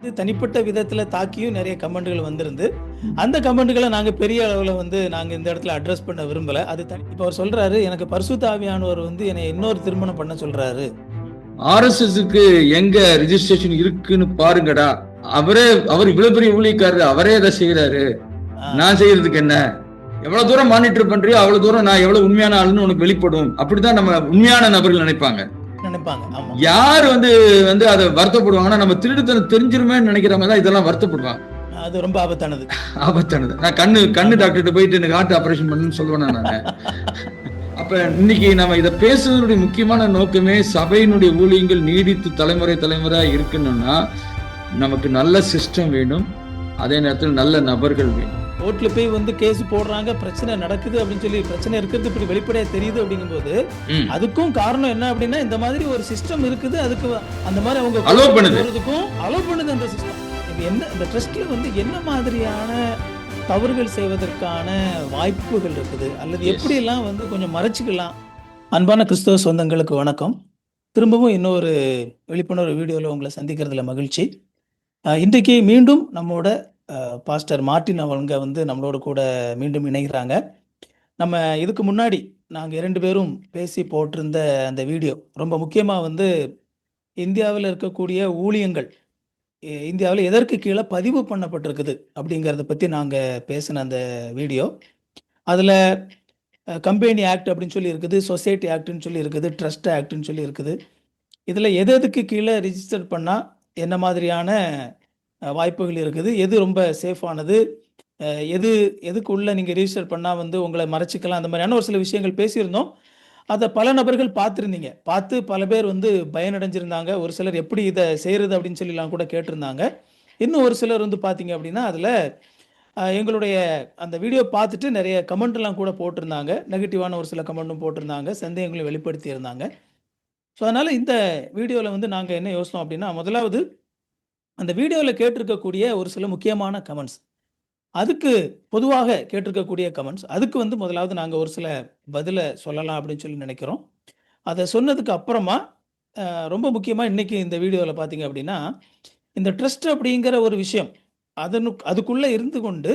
இது தனிப்பட்ட விதத்துல தாக்கியும் நிறைய கமெண்ட்கள் வந்திருந்து ம். அந்த கமெண்ட்களை நாங்க பெரிய அளவுல நாங்க இந்த இடத்துல அட்ரஸ் பண்ண விரும்பல. அது இப்ப அவர் சொல்றாரு, எனக்கு பரிசுத்த ஆவியானவர் என்னை இன்னொரு திருமணம் பண்ண சொல்றாரு. ஆர்எஸ்எஸ்க்கு எங்க ரிஜிஸ்ட்ரேஷன் இருக்குன்னு பாருங்கடா. அவர் இவ்வளவு பெரிய ஊழியக்காரரு, அவரே அதை செய்யறாரு. நான் செய்யறதுக்கு என்ன? எவ்வளவு தூரம் மானிட்டர் பண்றியோ அவ்வளவு தூரம் நான் எவ்வளவு உண்மையான ஆளுன்னு உனக்கு வெளிப்படும். அப்படிதான் நம்ம உண்மையான நபர்கள் நினைப்பாங்க. ஆமா. யார் வந்து அதை வருத்தப்படுவாங்கன்னா, நம்ம திருடுத்தனம் தெரிஞ்சிருமே நினைக்கிறவங்க தான் இதெல்லாம் வருத்தப்படுவாங்க. அது ரொம்ப ஆபத்தானது. நான் கண்ணு டாக்டர்கிட்ட போயிட்டு எனக்கு ஹார்ட் ஆபரேஷன் பண்ணுன்னு சொல்லுவேன் நான். அப்ப இன்னைக்கு நம்ம இதை பேசுவதனுடைய முக்கியமான நோக்கமே, சபையினுடைய ஊழியங்கள் நீடித்து தலைமுறை இருக்கணும்னா நமக்கு நல்ல சிஸ்டம் வேணும், அதே நேரத்தில் நல்ல நபர்கள் வேணும். கோர்ட்ல போய் கேஸ் போடுறாங்க, பிரச்சனை நடக்குது அப்படின்னு சொல்லி, பிரச்சனை இருக்கிறது இப்படி வெளிப்படையா தெரியுது அப்படிங்கும்போது அதுக்கும் காரணம் என்ன அப்படின்னா, இந்த மாதிரி ஒரு சிஸ்டம் இருக்குது, அதுக்கு அந்த மாதிரி அவங்க அலோவ் பண்ணுது அந்த சிஸ்டம். இந்த ட்ரஸ்ட்ல என்ன மாதிரியான தவறுகள் செய்வதற்கான வாய்ப்புகள் இருக்குது, அல்லது எப்படி எல்லாம் கொஞ்சம் மறைச்சிக்கலாம். அன்பான கிறிஸ்தவ சொந்தங்களுக்கு வணக்கம். திரும்பவும் இன்னொரு விழிப்புணர்வு வீடியோவில் உங்களை சந்திக்கிறதுல மகிழ்ச்சி. இன்றைக்கு மீண்டும் நம்மோட பாஸ்டர் மார்ட்டின் அவங்க நம்மளோட கூட மீண்டும் இணைகிறாங்க. நம்ம இதுக்கு முன்னாடி நாங்கள் 2 பேரும் பேசி போட்டிருந்த அந்த வீடியோ ரொம்ப முக்கியமாக இந்தியாவில் இருக்கக்கூடிய ஊழியங்கள் இந்தியாவில் எதற்கு கீழே பதிவு பண்ணப்பட்டிருக்குது அப்படிங்கிறத பற்றி நாங்கள் பேசின அந்த வீடியோ. அதில் கம்பெனி ஆக்ட் அப்படின்னு சொல்லி இருக்குது, சொசைட்டி ஆக்ட்னு சொல்லி இருக்குது, ட்ரஸ்ட் ஆக்ட்னு சொல்லி இருக்குது. இதில் எதுக்கு கீழே ரிஜிஸ்டர் பண்ணால் என்ன மாதிரியான வாய்ப்புகள் இருக்குது, எது ரொம்ப சேஃபானது, எதுக்குள்ளே நீங்கள் ரிஜிஸ்டர் பண்ணால் உங்களை மறைச்சிக்கலாம், அந்த மாதிரியான ஒரு சில விஷயங்கள் பேசியிருந்தோம். அதை பல நபர்கள் பார்த்துருந்தீங்க. பார்த்து பல பேர் பயனடைஞ்சிருந்தாங்க. ஒரு சிலர் எப்படி இதை செய்கிறது அப்படின்னு சொல்லிலாம் கூட கேட்டிருந்தாங்க. இன்னும் ஒரு சிலர் பார்த்தீங்க அப்படின்னா அதில் எங்களுடைய அந்த வீடியோ பார்த்துட்டு நிறைய கமெண்ட்லாம் கூட போட்டிருந்தாங்க. நெகட்டிவான ஒரு சில கமெண்ட்டும் போட்டிருந்தாங்க, சந்தேகங்களையும் வெளிப்படுத்தியிருந்தாங்க. ஸோ அதனால் இந்த வீடியோவில் நாங்கள் என்ன யோசித்தோம் அப்படின்னா, முதலாவது அந்த வீடியோவில் கேட்டிருக்கக்கூடிய ஒரு சில முக்கியமான கமெண்ட்ஸ், அதுக்கு பொதுவாக கேட்டிருக்கக்கூடிய கமெண்ட்ஸ், அதுக்கு முதலாவது நாங்கள் ஒரு சில பதிலை சொல்லலாம் அப்படின்னு சொல்லி நினைக்கிறோம். அதை சொன்னதுக்கு அப்புறமா ரொம்ப முக்கியமாக இன்றைக்கி இந்த வீடியோவில் பார்த்தீங்க அப்படின்னா, இந்த ட்ரஸ்ட் அப்படிங்கிற ஒரு விஷயம் அதுக்குள்ளே இருந்து கொண்டு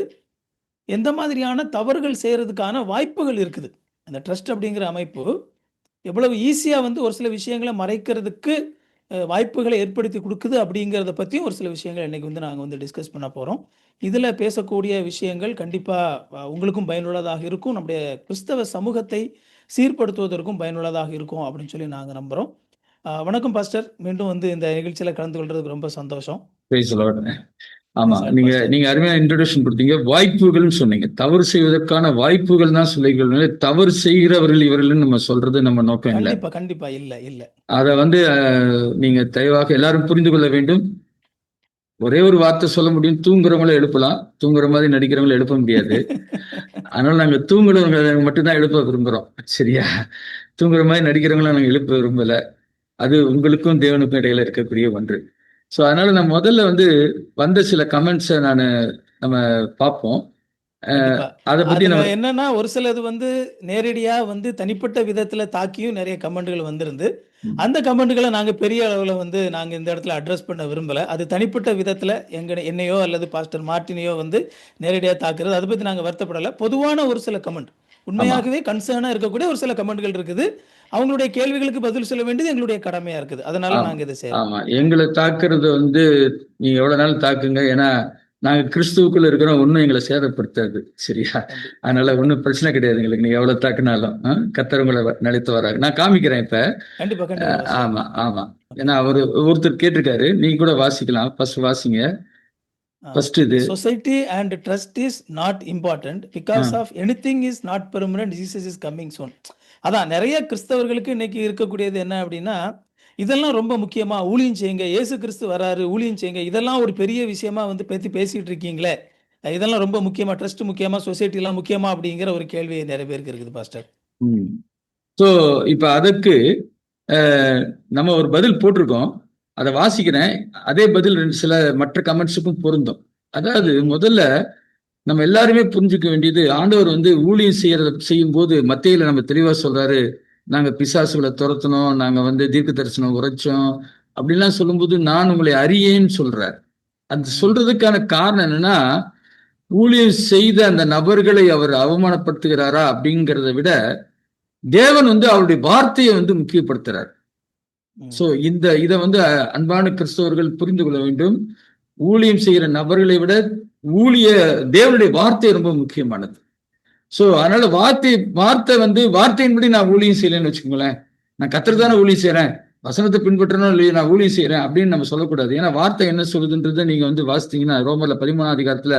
எந்த மாதிரியான தவறுகள் செய்கிறதுக்கான வாய்ப்புகள் இருக்குது. அந்த ட்ரஸ்ட் அப்படிங்கிற அமைப்பு எவ்வளவு ஈஸியாக ஒரு சில விஷயங்களை மறைக்கிறதுக்கு வாய்ப்புகளை ஏற்படுத்தி கொடுக்குது அப்படிங்கிறத பற்றியும் ஒரு சில விஷயங்கள் இன்றைக்கி நாங்கள் டிஸ்கஸ் பண்ண போகிறோம். இதில் பேசக்கூடிய விஷயங்கள் கண்டிப்பாக உங்களுக்கும் பயனுள்ளதாக இருக்கும், நம்முடைய கிறிஸ்தவ சமூகத்தை சீர்படுத்துவதற்கும் பயனுள்ளதாக இருக்கும் அப்படின்னு சொல்லி நாங்கள் நம்புகிறோம். வணக்கம் பாஸ்டர், மீண்டும் இந்த நிகழ்ச்சியில் கலந்து கொள்றதுக்கு ரொம்ப சந்தோஷம். ஆமா, நீங்க அருமையா இன்ட்ரோடக்ஷன் கொடுத்தீங்க. வாய்ப்புகள்னு சொன்னீங்க, தவறு செய்வதற்கான வாய்ப்புகள் தான் சொல்லிகள். தவறு செய்கிறவர்கள் இவர்கள் நம்ம சொல்றது நம்ம நோக்கம் இல்லை. கண்டிப்பா இல்ல. அத நீங்க தயவாக எல்லாரும் புரிந்து கொள்ள வேண்டும். ஒரே ஒரு வார்த்தை சொல்ல முடியும், தூங்குறவங்களை எழுப்பலாம், தூங்குற மாதிரி நடிக்கிறவங்களை எழுப்ப முடியாது. அதனால நாங்க தூங்குறவங்களை மட்டும்தான் எழுப்ப விரும்புறோம். சரியா? தூங்குற மாதிரி நடிக்கிறவங்களை நாங்க எழுப்ப விரும்பல. அது உங்களுக்கும் தேவனுக்கும் இடையில இருக்கக்கூடிய ஒன்று. ஸோ அதனால நான் முதல்ல வந்த சில கமெண்ட்ஸை நம்ம பார்ப்போம். அதை பத்தி நம்ம என்னன்னா, ஒரு சிலது நேரடியா தனிப்பட்ட விதத்துல தாக்கியும் நிறைய கமெண்ட்கள் வந்திருந்து அந்த கமெண்ட்களை நாங்க பெரிய அளவுல நாங்க இந்த இடத்துல அட்ரஸ் பண்ண விரும்பல. அது தனிப்பட்ட விதத்துல என்னையோ அல்லது பாஸ்டர் மார்ட்டினையோ நேரடியா தாக்குறது, அதை பத்தி நாங்க வருத்தப்படல. பொதுவான ஒரு சில கமெண்ட், உண்மையாகவே கன்சர்னா இருக்கக்கூடிய ஒரு சில கமெண்ட்கள் இருக்குது. அவங்களுடைய கேள்விகளுக்கு பதில் சொல்ல வேண்டியது எங்களுடைய கடமையா இருக்குது. அதனால நாங்க இதை செய்யறோம். ஆமா, எங்களை தாக்குறது நீங்க எவ்வளவு நாள் தாக்குங்க, ஏன்னா நாங்க கிறிஸ்துவுக்குள்ள இருக்கிறோம், ஒன்னும் எங்களை சேதப்படுத்தாது. சரியா? அதனால ஒன்னும் பிரச்சனை கிடையாது எங்களுக்கு. நீங்க எவ்வளவு தாக்குனாலும் கர்த்தர் உங்களை நிலைத்து வராங்க. நான் காமிக்கிறேன் இப்ப. ஆமா. ஏன்னா ஒருத்தர் கேட்டிருக்காரு, நீங்க கூட வாசிக்கலாம். ஃபர்ஸ்ட் வாசிங்க. ஃபர்ஸ்ட் இது society and trust is not important because of anything is not permanent, Jesus is coming soon. அதான் நிறைய கிறிஸ்தவர்களுக்கு இன்னைக்கு இருக்கக்கூடியது என்ன அப்படின்னா, இதெல்லாம் ரொம்ப முக்கியமா, ஊழியம் செய்யுங்க, இயேசு கிறிஸ்து வராரு, ஊழியம் செய்யுங்க, இதெல்லாம் ஒரு பெரிய விஷயமா பத்தி பேசிட்டு இருக்கீங்களே, இதெல்லாம் ரொம்ப முக்கியமா, ட்ரஸ்ட் முக்கியமா, சொசைட்டி எல்லாம் முக்கியமா அப்படிங்கிற ஒரு கேள்வி நிறைய பேருக்கு இருக்குது பாஸ்டர். ஸோ இப்போ அதுக்கு நம்ம ஒரு பதில் போட்டிருக்கோம், அதை வாசிக்கிறேன். அதே பதில் சில மற்ற கமெண்ட்ஸுக்கும் பொருந்தும். அதாவது முதல்ல நம்ம எல்லாருமே புரிஞ்சுக்க வேண்டியது, ஆண்டவர் ஊழியம் செய்யும் போது மத்தியில நம்ம தெளிவா சொல்றாரு, நாங்க பிசாசுகளை துரத்தணும், நாங்க தீர்க்க தரிசனம் உரைச்சோம் அப்படின்லாம் சொல்லும்போது, நான் உங்களை அறியேன்னு சொல்றார். அது சொல்றதுக்கான காரணம் என்னன்னா, ஊழியம் செய்த அந்த நபர்களை அவர் அவமானப்படுத்துகிறாரா அப்படிங்கிறத விட, தேவன் அவருடைய வார்த்தையை முக்கியப்படுத்துறார். சோ இதை அன்பான கிறிஸ்தவர்கள் புரிந்து கொள்ள வேண்டும். ஊழியம் செய்கிற நபர்களை விட தேவனுடைய வார்த்தை ரொம்ப முக்கியமானது. சோ அதனால வார்த்தையின்படி நான் ஊழியம் செய்யலன்னு வச்சுக்கோங்களேன். நான் கர்த்தருக்கு தானே ஊழியம் செய்யறேன், வசனத்தை பின்பற்றணும் இல்லையா, நான் ஊழியம் செய்யறேன் அப்படின்னு நம்ம சொல்லக்கூடாது. ஏன்னா வார்த்தை என்ன சொல்லுதுன்றதை நீங்க வாசித்தீங்கன்னா, ரோமர்ல 13ஆம் அதிகாரத்துல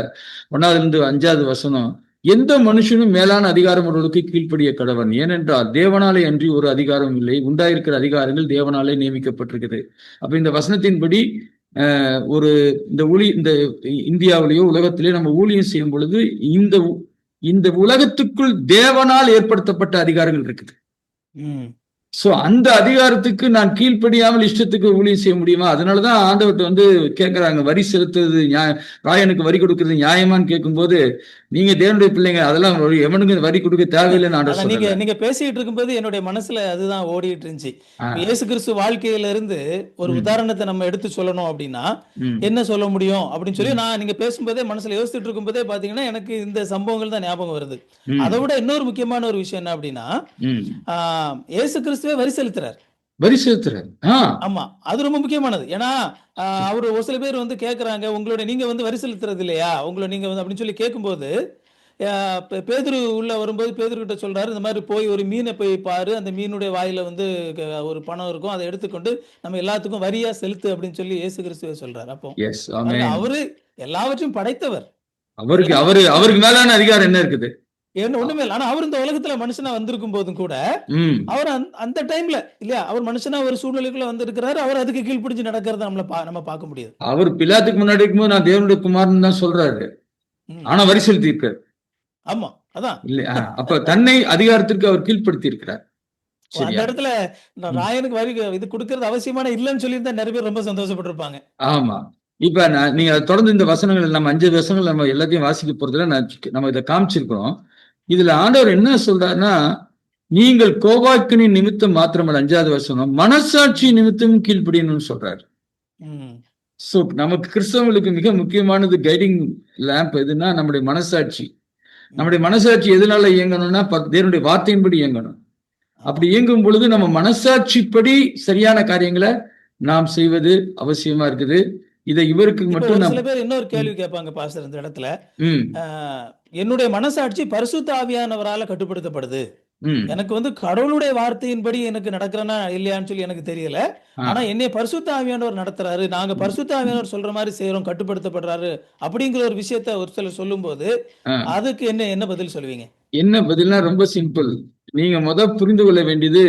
1 5 வசனம், எந்த மனுஷனும் மேலான அதிகாரம் ஒருவருக்கு கீழ்ப்படிய கடவன், ஏனென்றால் தேவனாலே அன்றி ஒரு அதிகாரம் இல்லை, உண்டாயிருக்கிற அதிகாரங்கள் தேவனாலே நியமிக்கப்பட்டிருக்குது. அப்ப இந்த வசனத்தின்படி இந்த இந்தியாவிலேயோ உலகத்திலேயோ நம்ம ஊழியம் செய்யும் பொழுது இந்த உலகத்துக்குள் தேவனால் ஏற்படுத்தப்பட்ட அதிகாரங்கள் இருக்குது. சோ அந்த அதிகாரத்துக்கு நான் கீழ்ப்படியாமல் இஷ்டத்துக்கு ஊழியம் செய்ய முடியுமா? அதனாலதான் ஆண்டவர்கிட்ட கேட்கிறாங்க, வரி செலுத்துறது ராயனுக்கு வரி கொடுக்கறது நியாயமான்னு கேட்கும்போது, நீங்க தேவனுடைய பிள்ளைங்க, அதெல்லாம் எவனுக்கு வரி கொடுக்க தேவையில்லைன்னு ஆண்டவர் சொல்றாரு. நீங்க பேசிட்டு இருக்கும்போது என்னுடைய மனசுல அதுதான் ஓடிட்டு இருந்துச்சு. இயேசு கிறிஸ்து வாழ்க்கையில இருந்து ஒரு உதாரணத்தை நம்ம எடுத்து சொல்லணும் அப்படின்னா என்ன சொல்ல முடியும் அப்படின்னு சொல்லி நான் நீங்க பேசும்போதே மனசுல யோசிச்சுட்டு இருக்கும்போதே பாத்தீங்கன்னா எனக்கு இந்த சம்பவங்கள் தான் ஞாபகம் வருது. அதை விட இன்னொரு முக்கியமான ஒரு விஷயம் என்ன அப்படின்னா, இயேசு கிறிஸ்துவே வரி செலுத்துறாரு. ஆமா, அது ரொம்ப முக்கியமானது. ஏன்னா அவரு ஒரு சில பேர் கேக்குறாங்க, நீங்க வரி செலுத்துறது இல்லையா, நீங்க அப்படின்னு சொல்லி கேட்கும்போது, பேதுரு உள்ள வரும்போது பேதுரு கிட்ட சொல்றாரு, இந்த மாதிரி போய் ஒரு மீனை போய் பாரு, அந்த மீனுடைய வாயில ஒரு பணம் இருக்கும், அதை எடுத்துக்கொண்டு நம்ம எல்லாத்துக்கும் வரியா செலுத்து அப்படின்னு சொல்லி இயேசு கிறிஸ்துவே சொல்றாரு. அப்போ அவரு எல்லாவற்றையும் படைத்தவர், அவருக்கு மேலான அதிகாரம் என்ன இருக்குது? ஒண்ணுமே இல்லை. ஆனா அவர் இந்த உலகத்துல மனுஷனா வந்திருக்கும் போதும் கூட அவர் அந்த டைம்ல இல்லையா, அவர் மனுஷனா ஒரு சூழ்நிலைக்குள்ள வந்திருக்கிறாரு, அவர் அதுக்கு கீழ்பிடிச்சு நடக்கிறத நம்ம பார்க்க முடியாது. அவர் பிலாத்துக்கு முன்னாடி இருக்கும்போது நான் தேவனுடைய குமாரன் தான் சொல்றாரு, ஆனா வரி செலுத்தி இருக்காரு. ஆமா, அதான் இல்லையா? அப்ப தன்னை அதிகாரத்திற்கு அவர் கீழ்படுத்தி இருக்கிறார். அந்த இடத்துல ராயனுக்கு வரி இது கொடுக்கறது அவசியமான இல்லைன்னு சொல்லியிருந்தா நிறைய பேர் ரொம்ப சந்தோஷப்பட்டிருப்பாங்க. ஆமா. இப்ப நீங்க தொடர்ந்து இந்த வசனங்கள் நம்ம 5 வசனங்கள் நம்ம எல்லாத்தையும் வாசிக்க போறதுல நம்ம இதை காமிச்சிருக்கிறோம். இதுல ஆண்டவர் என்ன சொல்றாருன்னா, நீங்கள் கோபாக்கினின் நிமித்தம் மாத்திரமல்ல, 5வது வசனம், மனசாட்சி நிமித்தம் கீழ்ப்படியணும்னு சொல்றாரு. சோ நமக்கு கிறிஸ்தவங்களுக்கு மிக முக்கியமானது கைடிங் லேம்ப் எதுன்னா நம்முடைய மனசாட்சி. நம்முடைய மனசாட்சி எதனால இயங்கணும்னா தேவனுடைய வார்த்தையின்படி இயங்கணும். அப்படி இயங்கும் பொழுது நம்ம மனசாட்சிப்படி சரியான காரியங்களை நாம் செய்வது அவசியமா இருக்குது. இதை இவருக்கு மட்டும் சில பேர் இன்னொரு கேள்வி கேட்பாங்க பாஸ்டர் இந்த இடத்துல, என்னுடைய மனசாட்சி பரிசுத்த ஆவியானவரால கட்டுப்படுத்தப்படுது, எனக்கு கடவுளுடைய வார்த்தையின்படி எனக்கு நடக்கிறனா இல்லையான்னு சொல்லி எனக்கு தெரியல, ஆனா என்னை பரிசுத்த ஆவியானவர் நடத்துறாரு, நாங்க பரிசுத்த ஆவியானவர் சொல்ற மாதிரி செய்யறோம், கட்டுப்படுத்தப்படுறாரு அப்படிங்கிற ஒரு விஷயத்த ஒரு சிலர் சொல்லும் போது அதுக்கு என்ன பதில் சொல்லுவீங்க? என்ன பதில்னா ரொம்ப சிம்பிள். நீங்க புரிந்து கொள்ள வேண்டியது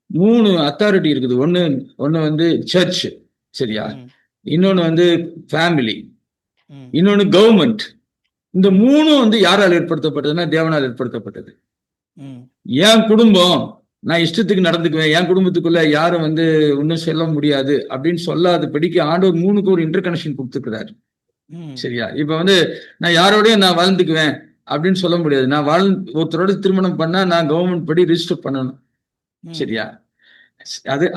3 அத்தாரிட்டி இருக்குது. ஒண்ணு சர்ச், சரியா? இன்னொன்னு ஃபேமிலி, இன்னொன்னு கவர்மெண்ட். இந்த 3 யாரால் ஏற்படுத்தப்பட்டதுன்னா தேவனால் ஏற்படுத்தப்பட்டது. என் குடும்பம் நான் இஷ்டத்துக்கு நடந்துக்குவேன், என் குடும்பத்துக்குள்ள யாரும் ஒன்னும் சொல்ல முடியாது அப்படின்னு சொல்லாதபடிக்கு ஆண்டவர் 3க்கு ஒரு இன்டர் கனெக்ஷன் கொடுத்துருக்கிறாரு. சரியா? இப்ப நான் யாரோடய நான் வாழ்ந்துக்குவேன் அப்படின்னு சொல்ல முடியாது. நான் ஒருத்தரோட திருமணம் பண்ணா நான் கவர்மெண்ட் படி ரிஜிஸ்டர் பண்ணணும். சரியா?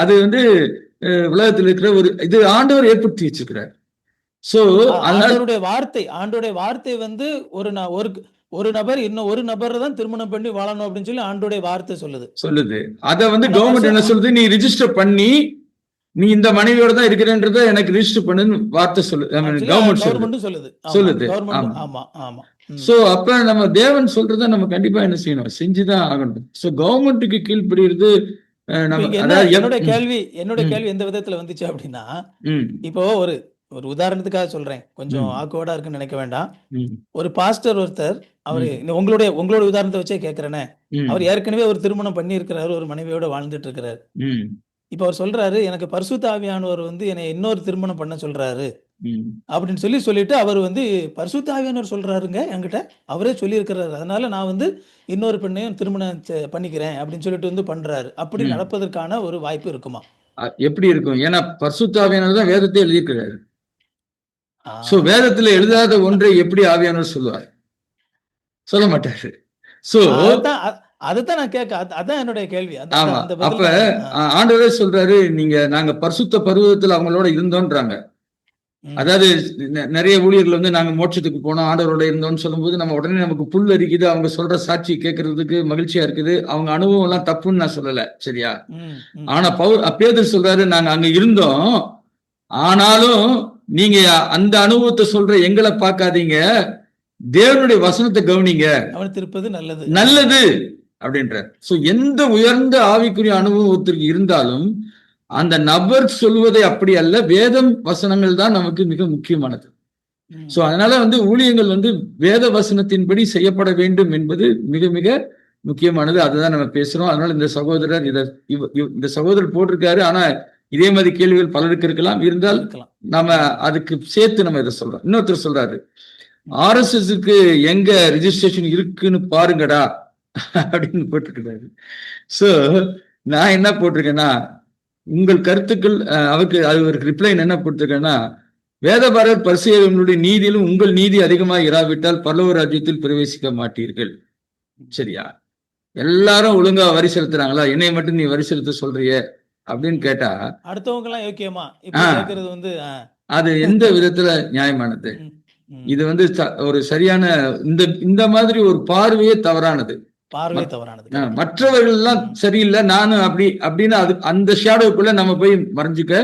அது உலகத்தில் இருக்கிற இது ஆண்டவர் ஏற்படுத்தி வச்சிருக்கிறார். சோ ஆண்டவருடைய வார்த்தை ஒரு நபர் இன்னும் ஒரு நபரை தான் திருமணம் பண்ணி வாழணும் அப்படின்னு சொல்லி ஆண்டோடைய வார்த்தை சொல்லுது. அத கவர்மெண்ட் என்ன சொல்லுது, நீ ரிஜிஸ்டர் பண்ணி நீ இந்த மனைவியோட தான் இருக்கிறேன்றத எனக்கு ரிஜிஸ்டர் பண்ணுன்னு வார்த்தை கவர்மெண்ட் சொல்லுது. சோ அப்ப நம்ம தேவன் சொல்றத நம்ம கண்டிப்பா என்ன செய்யணும், செஞ்சுதான் ஆகணும். சோ கவர்மெண்ட்டுக்கு கீழ்படுகிறது. என்னோட கேள்வி எந்த விதத்துல வந்துச்சு அப்படின்னா, இப்போ ஒரு உதாரணத்துக்காக சொல்றேன், கொஞ்சம் ஆக்வர்டா இருக்குன்னு நினைக்க வேண்டாம். ஒரு பாஸ்டர் ஒருத்தர், அவரு உங்களுடைய உதாரணத்தை வச்சே கேக்குறேனே, அவர் ஏற்கனவே ஒரு திருமணம் பண்ணி இருக்கிறாரு, ஒரு மனைவியோட வாழ்ந்துட்டு இருக்கிறாரு. இப்ப அவர் சொல்றாரு, எனக்கு பரிசுத்த ஆவியானவர் என்னை இன்னொரு திருமணம் பண்ண சொல்றாரு அப்படின்னு சொல்லிட்டு அவர் பரிசுத்த ஆவியானவர் சொல்றாருங்க என்கிட்ட, அவரே சொல்லி இருக்கிறாரு, அதனால நான் இன்னொரு பெண்ணையும் திருமணம் பண்ணிக்கிறேன் அப்படின்னு சொல்லிட்டு பண்றாரு. அப்படி நடப்பதற்கான ஒரு வாய்ப்பு இருக்குமா? எப்படி இருக்கும்? ஏன்னா பரிசுத்த ஆவியானவர் தான் வேதத்தை எழுதியிருக்கிறாரு. சோ வேதத்துல எழுதாத ஒன்றை எப்படி ஆவியானவர் சொல்லுவார்? சொல்ல மாட்டாரு. சோ அதுதான் நான் கேட்க, அதான் என்னுடைய கேள்வி. அப்ப ஆண்டவரே சொல்றாரு, நாங்க பரிசுத்த பருவத்துல அவங்களோட இருந்தோன்றாங்க. அதாவது நிறைய ஊழியர்கள் வந்து நாங்க மோட்சத்துக்கு போனோம், ஆண்டவரோட இருந்தோம்னு சொல்லும்போது நம்ம உடனே நமக்கு புல் அரிக்குது, அவங்க சொல்ற சாட்சி கேட்கறதுக்கு மகிழ்ச்சியா இருக்குது. அவங்க அனுபவம் எல்லாம் தப்புன்னு நான் சொல்லல, சரியா? ஆனா பேதுரு சொல்றாரு, நாங்க அங்க இருந்தோம், ஆனாலும் நீங்க அந்த அனுபவத்தை சொல்ற எங்களை பார்க்காதீங்க, தேவனுடைய வசனத்தை கவனிங்க, கவனித்திருப்பது நல்லது நல்லது அப்படின்ற. சோ எந்த உயர்ந்த ஆவிக்குரிய அனுபவத்திற்கு இருந்தாலும் அந்த நபர் சொல்வதை அப்படி அல்ல, வேதம் வசனங்கள் தான் நமக்கு மிக முக்கியமானது. சோ அதனால வந்து ஊழியங்கள் வந்து வேத வசனத்தின்படி செய்யப்பட வேண்டும் என்பது மிக மிக முக்கியமானது. அதுதான் நம்ம பேசுறோம். அதனால இந்த சகோதரர் இந்த சகோதரர் போட்டிருக்காரு. ஆனா இதே மாதிரி கேள்விகள் பலருக்கு இருக்கலாம், இருந்தால் நாம அதுக்கு சேர்த்து நம்ம இதை சொல்றோம். இன்னொருத்தர் சொல்றாரு, RSSக்கு எங்க ரிஜிஸ்ட்ரேஷன் இருக்குன்னு பாருங்கடா அப்படின்னு போட்டிருக்கிறாரு. சோ நான் என்ன போட்டிருக்கேன்னா, உங்கள் கருத்துக்கள் அவருக்கு ரிப்ளை என்ன போட்டிருக்கேன்னா, வேதபாரர் பரிசேயர்களுடைய நீதியிலும் உங்கள் நீதி அதிகமாக இராவிட்டால் பரலோக ராஜ்யத்தில் பிரவேசிக்க மாட்டீர்கள். சரியா? எல்லாரும் ஒழுங்கா வரி செலுத்துறாங்களா, என்னை மட்டும் நீ வரி செலுத்த சொல்றிய அப்படின்னு கேட்டா அடுத்தவங்க எல்லாம் யோக்கியமா வந்து அது எந்த விதத்துல நியாயமானது? இது வந்து ஒரு சரியான இந்த மாதிரி ஒரு பார்வையே தவறானது. மற்றவர்கள் எல்லாம் சரியில்லை, நானும் அப்படின்னு அந்த ஷேடோக்குள்ள நம்ம போய் மறைஞ்சுக்க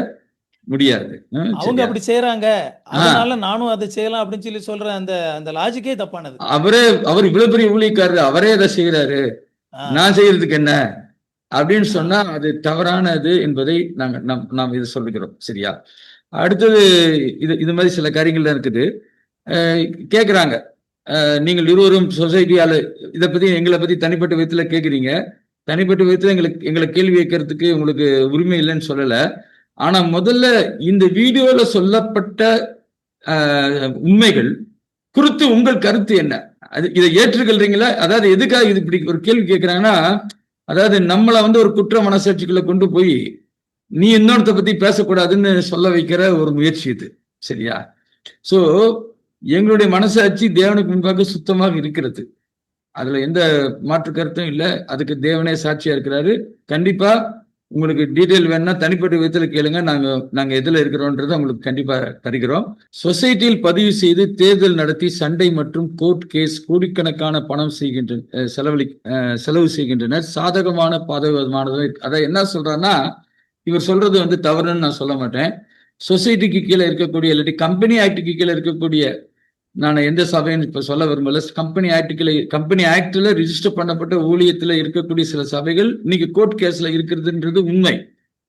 முடியாது. அவங்க அப்படி செய்யறாங்க, அதனால நானும் அதை செய்யலாம் அப்படின்னு சொல்லி சொல்ற அந்த லாஜிக்கே தப்பானது. அவர் இவ்வளவு பெரிய ஊழியக்காரரு, அவரே அதை செய்யறாரு, நான் செய்யறதுக்கு என்ன அப்படின்னு சொன்னா அது தவறானது என்பதை நாம் இது சொல்லுகிறோம். சரியா? அடுத்தது இது மாதிரி சில காரியங்கள்லாம் இருக்குது. கேக்குறாங்க, நீங்கள் இருவரும் சொசைட்டியால இதை பத்தி எங்களை பத்தி தனிப்பட்ட விதத்துல கேக்குறீங்க. தனிப்பட்ட விதத்துல எங்களை கேள்வி கேட்கறதுக்கு உங்களுக்கு உரிமை இல்லைன்னு சொல்லல. ஆனா முதல்ல இந்த வீடியோல சொல்லப்பட்ட உண்மைகள் குறித்து உங்கள் கருத்து என்ன? இதை ஏற்றுக்கொள்றீங்களா? அதாவது எதுக்காக இது இப்படி ஒரு கேள்வி கேட்கிறாங்கன்னா, அதாவது நம்மளை வந்து ஒரு குற்ற மனசாட்சிக்குள்ள கொண்டு போய் நீ இன்னொருத்த பத்தி பேசக்கூடாதுன்னு சொல்ல வைக்கிற ஒரு முயற்சி இது. சரியா? சோ எங்களுடைய மனசாட்சி தேவனுக்கு முன்பாக சுத்தமாக இருக்கிறது, அதுல எந்த மாற்று கருத்தும் இல்லை. அதுக்கு தேவனே சாட்சியா இருக்கிறாரு. கண்டிப்பா உங்களுக்கு டீட்டெயில் வேணும்னா தனிப்பட்ட விதத்துல கேளுங்க, நாங்க எதுல இருக்கிறோன்றதை உங்களுக்கு கண்டிப்பா தருகிறோம். சொசைட்டியில் பதிவு செய்து தேர்தல் நடத்தி சண்டை மற்றும் கோர்ட் கேஸ் கோடிக்கணக்கான பணம் செலவு செய்கின்றனர். சாதகமான பாதகமானது. அதை என்ன சொல்றான்னா, இவர் சொல்றது வந்து தவறுன்னு நான் சொல்ல மாட்டேன். சொசைட்டிக்கு கீழே இருக்கக்கூடிய இல்லாட்டி கம்பெனி ஆக்டுக்கு கீழே இருக்கக்கூடிய, நான் எந்த சபைன்னு இப்ப சொல்ல விரும்பல, கம்பெனி ஆக்ட்ல ரிஜிஸ்டர் பண்ணப்பட்ட ஊழியத்துல இருக்கக்கூடிய சில சபைகள் இன்னைக்கு கோர்ட் கேஸ்ல இருக்கிறதுன்றது உண்மை,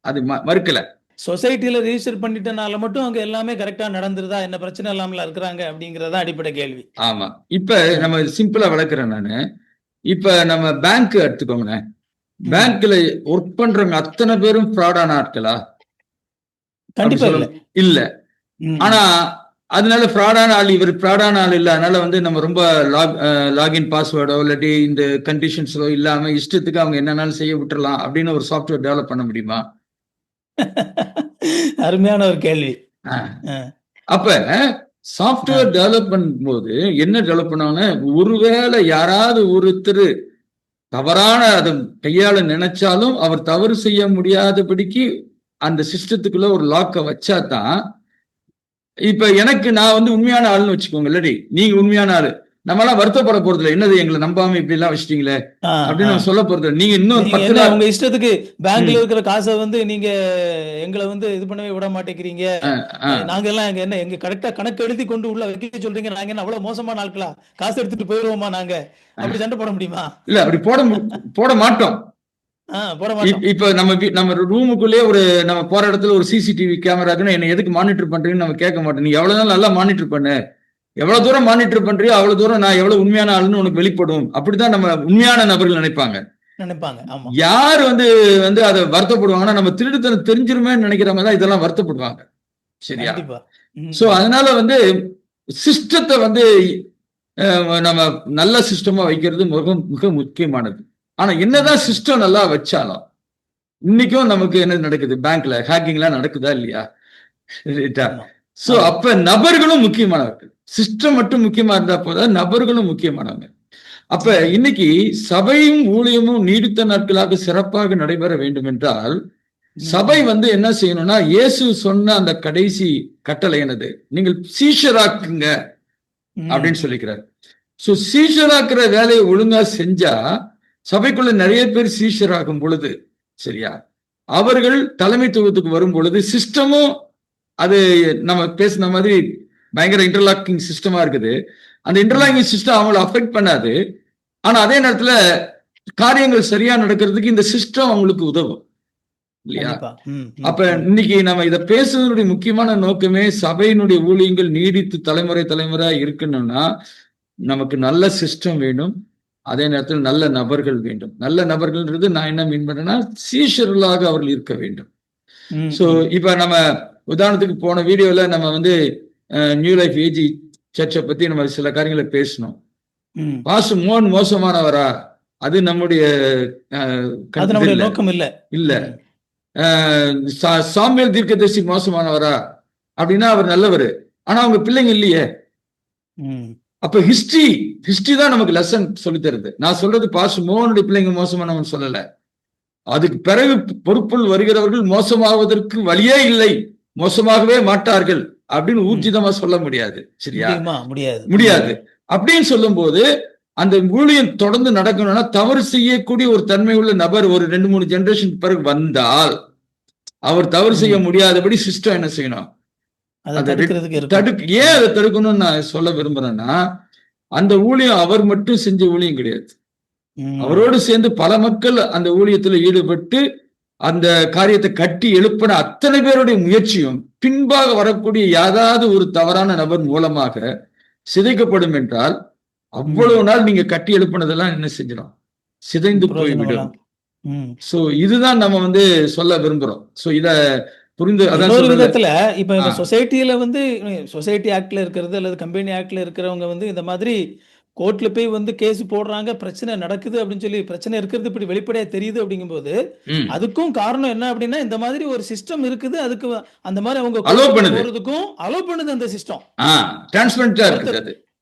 அது மறுக்கல. சொசைட்டில ரிஜிஸ்டர் பண்ணிட்டனால மட்டும் அங்க எல்லாமே கரெக்டா நடந்துருதா, என்ன பிரச்சனை இல்லாமல இருக்கிறாங்க அப்படிங்கறத அடிப்படை கேள்வி. ஆமா, இப்ப நம்ம சிம்பிளா விளக்குறேன் நானு. இப்ப நம்ம பேங்க் எடுத்துக்கோங்க, பேங்க்ல ஒர்க் பண்றவங்க அத்தனை பேரும் ஃப்ராடான ஆட்களா? கண்டிப்பா இல்ல. ஆனா அதனால ஃப்ராடான ஆள் இவர் ஃப்ராடான ஆள் இல்லை, அதனால வந்து நம்ம ரொம்ப லாகின் பாஸ்வேர்டோ இல்லாட்டி இந்த கண்டிஷன்ஸோ இல்லாம இஷ்டத்துக்கு அவங்க என்னன்னாலும் செய்ய விட்டுறலாம் அப்படின்னு ஒரு சாஃப்ட்வேர் டெவலப் பண்ண முடியுமா? அருமையான ஒரு கேள்வி. அப்ப சாஃப்ட்வேர் டெவலப் பண்ணும்போது என்ன டெவலப் பண்ணாங்க, ஒருவேளை யாராவது ஒருத்தர் தவறான அதை கையாள நினைச்சாலும் அவர் தவறு செய்ய முடியாதபடிக்கு அந்த சிஸ்டத்துக்குள்ள ஒரு லாக்கை வச்சாதான். இப்ப நான் வந்து உண்மையான ஆளுன்னு வச்சுக்கோங்க, இல்லாட்டி நீங்க உண்மையான ஆளு, நம்மளாம் வருத்தப்பட போறது இல்லை. என்னது எங்களை நம்பாம இப்படி எல்லாம் வச்சிட்டீங்களே அப்படின்னு நம்ம சொல்ல போறது. நீங்க இன்னும் 10 நாள் உங்க இஷ்டத்துக்கு பேங்க்ல இருக்கிற காசை வந்து நீங்க எங்களை வந்து இது பண்ணவே விட மாட்டேங்கிறீங்க, நாங்க எல்லாம் எங்க கரெக்டா கணக்கு எழுதி கொண்டு உள்ள வைக்க சொல்றீங்க, நாங்க என்ன அவ்வளவு மோசமான ஆட்களா, காசு எடுத்துட்டு போயிருவோமா நாங்க, அப்படி சண்டை போட முடியுமா? இல்ல, அப்படி போட மாட்டோம். இப்ப நம்ம ரூமுக்குள்ளேயே நம்ம போற இடத்துல ஒரு சிசிடிவி கேமரா இருக்குன்னு என்ன எதுக்கு மானிட்டர் பண்றீங்கன்னு நம்ம கேட்க மாட்டோம். நீ எவ்வளவு நாள் நல்லா மானிட்டர் பண்ணு, எவ்வளவு தூரம் மானிட்டர் பண்றியோ அவ்வளவு தூரம் நான் எவ்வளவு உண்மையான ஆளுன்னு உனக்கு வெளிப்படும். அப்படிதான் நம்ம உண்மையான நபர்கள் நினைப்பாங்க. யாரு வந்து அதை வருத்தப்படுவாங்கன்னா, நம்ம திருடுத்தனம் தெரிஞ்சிருமே நினைக்கிறவங்க தான் இதெல்லாம் வருத்தப்படுவாங்க. சரியா? சோ அதனால வந்து சிஸ்டத்தை வந்து நம்ம நல்ல சிஸ்டமா வைக்கிறது மிக முக்கியமானது. ஆனா என்னதான் சிஸ்டம் நல்லா வச்சாலும் இன்னைக்கும் நமக்கு என்ன நடக்குது, பேங்க்ல ஹேக்கிங் எல்லாம் நடக்குதா இல்லையா? சோ அப்ப நபர்களும் முக்கியமானவர்கள். சிஸ்டம் மட்டும் முக்கியமா இருந்தா போதா, நபர்களும் முக்கியமானவங்க. அப்ப இன்னைக்கு சபையும் ஊழியமும் நீடித்த நாட்களாக சிறப்பாக நடைபெற வேண்டும் என்றால் சபை வந்து என்ன செய்யணும்னா, இயேசு சொன்ன அந்த கடைசி கட்டளை என்னது? நீங்கள் சீஷராக்குங்க அப்படின்னு சொல்லிக்கிறார். சோ சீஷராக்குற வேலையை ஒழுங்கா செஞ்சா சபைக்குள்ள நிறைய பேர் சீஷராகும் பொழுது, சரியா, அவர்கள் தலைமைத்துவத்துக்கு வரும் பொழுது சிஸ்டமும் அது நம்ம பேசின மாதிரி பயங்கர இன்டர்லாக்கிங் சிஸ்டமா இருக்குது. அந்த இன்டர்லாக்கிங் சிஸ்டம் அவங்களை அஃபெக்ட் பண்ணாது. ஆனா அதே நேரத்துல காரியங்கள் சரியா நடக்கிறதுக்கு இந்த சிஸ்டம் அவங்களுக்கு உதவும் இல்லையா? அப்ப இன்னைக்கு நம்ம இதை பேசுவதனுடைய முக்கியமான நோக்கமே சபையினுடைய ஊழியங்கள் நீடித்து தலைமுறை இருக்கணும்னா நமக்கு நல்ல சிஸ்டம் வேணும். அதே நேரத்தில் நல்ல நபர்கள் வேண்டும். நல்ல நபர்கள்ன்றது நான் என்ன மீன் பண்றேன்னா, சீஷர்களாக அவர்கள் இருக்க வேண்டும். சோ இப்ப நம்ம உதாரணத்துக்கு போன வீடியோல நம்ம வந்து நியூ லைஃப் ஏஜி சர்ச்சை பத்தி நம்ம சில காரியங்களை பேசணும். பாசு மோசமானவரா? அது நம்முடைய நோக்கம் இல்ல. சாமுவேல் தீர்க்கதரிசி மோசமானவரா அப்படின்னா அவர் நல்லவர், ஆனா அவங்க பிள்ளைங்க இல்லையே. அப்ப ஹிஸ்டரி தான் நமக்கு லெசன் சொல்லி தருது. நான் சொல்றது பாசு மோகனுடைய பிள்ளைங்க மோசமானவன் சொல்லல. அதுக்கு பிறகு பொறுப்புள் வருகிறவர்கள் மோசமாவதற்கு வழியே இல்லை, மோசமாகவே மாட்டார்கள் அப்படின்னு ஊர்ஜிதமா சொல்ல முடியாது. சரியா? முடியாது. அப்படின்னு சொல்லும் போது அந்த ஊழியம் தொடர்ந்து நடக்கணும்னா தவறு செய்யக்கூடிய ஒரு தன்மை உள்ள நபர் ஒரு 2-3 ஜெனரேஷன் பிறகு வந்தால் அவர் தவறு செய்ய முடியாதபடி சிஸ்டம் என்ன செய்யணும்? ஏன் அதை தடுக்கணும்னு நான் சொல்ல விரும்புறேன்னா, அந்த ஊழியம் அவர் மட்டும் செஞ்ச ஊழியம் கிடையாது. அவரோடு சேர்ந்து பல மக்கள் அந்த ஊழியத்துல ஈடுபட்டு அந்த காரியத்தை கட்டி எழுப்பின அத்தனை பேருடைய முயற்சியும் பின்பாக வரக்கூடிய ஏதாவது ஒரு தவறான நபர் மூலமாக சிதைக்கப்படும் என்றால் அவ்வளவு நாள் நீங்க கட்டி எழுப்பினதெல்லாம் என்ன செஞ்சிடும்? சிதைந்து போய்விடும். சோ இதுதான் நம்ம வந்து சொல்ல விரும்புறோம். சோ இத புரிந்து ஒரு விதத்துல இப்ப சொசைட்டில வந்து சொசைட்டி ஆக்ட்ல இருக்கிறது அல்லது கம்பெனி ஆக்ட்ல இருக்கிறவங்க வந்து இந்த மாதிரி கோர்ட்ல போய் வந்து கேஸ் போடுறாங்க, பிரச்சனை நடக்குது அப்படின்னு சொல்லி, பிரச்சனை இருக்கிறது இப்படி வெளிப்படையா தெரியுது அப்படிங்கும்போது அதுக்கும் காரணம் என்ன அப்படின்னா இந்த மாதிரி ஒரு சிஸ்டம் இருக்குது. அதுக்கு அந்த மாதிரி அவங்க போறதுக்கும் அலோவ் பண்ணுது அந்த சிஸ்டம்.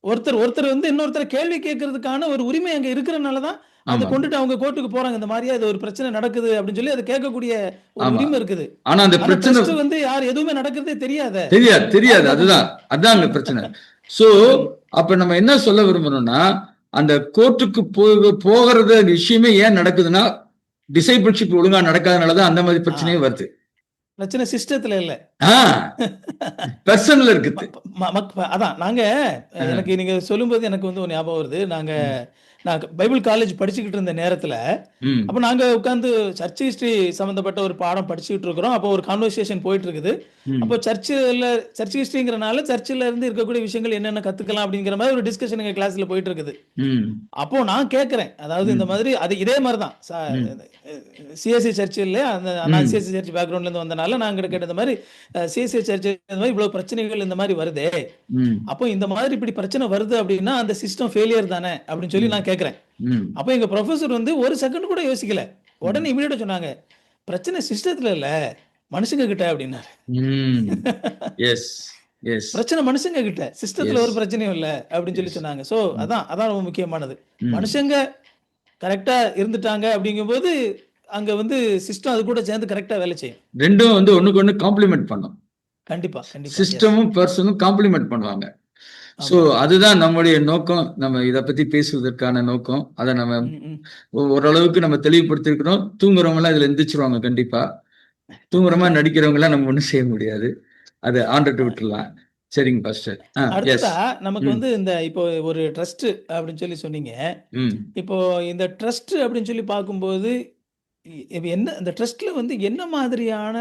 ஒருத்தர் வந்து இன்னொருத்தர் கேள்வி கேட்கறதுக்கான ஒரு உரிமை அங்க இருக்கிறதுனாலதான் அதை கொண்டுட்டு அவங்க கோர்ட்டுக்கு போறாங்க. இந்த மாதிரியா இது ஒரு பிரச்சனை நடக்குது அப்படின்னு சொல்லி அதை கேட்கக்கூடிய ஒரு உரிமை இருக்குது. ஆனா அந்த பிரச்சனை வந்து யார் எதுவுமே நடக்கிறதே தெரியாது. அதுதான் பிரச்சனை. சோ அப்ப நம்ம என்ன சொல்ல விரும்புறோம்னா, அந்த கோர்ட்டுக்கு போகிறது விஷயமே ஏன் நடக்குதுன்னா டிசைபிள்ஷிப் ஒழுங்கா நடக்காதனாலதான் அந்த மாதிரி பிரச்சனையே வருது. பிரச்சனை சிஸ்டத்துல இல்ல, பர்சன்ல இருக்குது. அதான் நாங்க எனக்கு நீங்க சொல்லும்போது எனக்கு வந்து ஒரு ஞாபகம் வருது. நான் பைபிள் காலேஜ் படிச்சுக்கிட்டு இருந்த நேரத்துல அப்ப நாங்க உட்கார்ந்து சர்ச் ஹிஸ்டரி சம்பந்தப்பட்ட ஒரு பாடம் படிச்சுக்கிட்டு இருக்கிறோம். அப்போ ஒரு கான்வர்சேஷன் போயிட்டு இருக்குது. அப்போ சர்ச் ஹிஸ்டரிங்கிறனால சர்ச்சில் இருந்து இருக்கக்கூடிய விஷயங்கள் என்னென்ன கத்துக்கலாம் அப்படிங்கிற மாதிரி ஒரு டிஸ்கஷன் எங்க கிளாஸ்ல போயிட்டு இருக்குது. அப்போ நான் கேட்கிறேன், அதாவது இந்த மாதிரி அது இதே மாதிரிதான் சிஎஸ்சி சர்ச்சில் நான் சிஎஸ்சி சர்ச் பேக்ரவுண்ட்ல இருந்து வந்தனால நாங்க கேட்ட மாதிரி சிஎஸ்சி சர்ச் இந்த மாதிரி இவ்வளவு பிரச்சனைகள் இந்த மாதிரி வருதே, அப்போ இந்த மாதிரி இப்படி பிரச்சனை வருது அப்படின்னா அந்த சிஸ்டம் ஃபெயிலியர் தானே அப்படின்னு சொல்லி நான் கேட்கிறேன். அப்ப எங்க ப்ரொஃபசர் வந்து ஒரு செகண்ட் கூட யோசிக்கல, உடனே இமீடியட்டா சொன்னாங்க, பிரச்சனை சிஸ்டத்துல இல்ல மனுஷங்க கிட்ட அப்படின்னாரு. பிரச்சனை மனுஷங்க கிட்ட, சிஸ்டத்துல ஒரு பிரச்சனையும் இல்ல அப்படின்னு சொல்லி சொன்னாங்க. சோ அதான் ரொம்ப முக்கியமானது. மனுஷங்க கரெக்டா இருந்துட்டாங்க அப்படிங்கும் போது அங்க வந்து சிஸ்டம் அது கூட சேர்ந்து கரெக்டா வேலை செய்யும். ரெண்டும் வந்து ஒண்ணுக்கு ஒண்ணு காம்ப்ளிமெண்ட் பண்ணும். கண்டிப்பா சிஸ்டமும் பர்சனும் காம்ப்ளிமெண்ட் பண்ணுவாங்க. சோ அதுதான் நம்முடைய நோக்கம். நம்ம இத பத்தி பேசுவதற்கான நோக்கம். அதை நம்ம ஓரளவுக்கு நம்ம தெளிவுபடுத்திருக்கிறோம். தூங்குறவங்க எல்லாம் இதுல எந்திரிச்சிருவாங்க. கண்டிப்பா தூங்குறமா நடிக்கிறவங்க எல்லாம் நம்ம ஒண்ணும் செய்ய முடியாது. அது ஆண்டர்ட்டு விட்டுலாம். சரிங்க பாஸ்டர். அடுத்ததா நமக்கு வந்து இந்த இப்போ ஒரு ட்ரஸ்ட் அப்படின்னு சொல்லி சொன்னீங்க. இப்போ இந்த ட்ரஸ்ட் அப்படின்னு சொல்லி பார்க்கும்போது என்ன இந்த ட்ரஸ்ட்ல வந்து என்ன மாதிரியான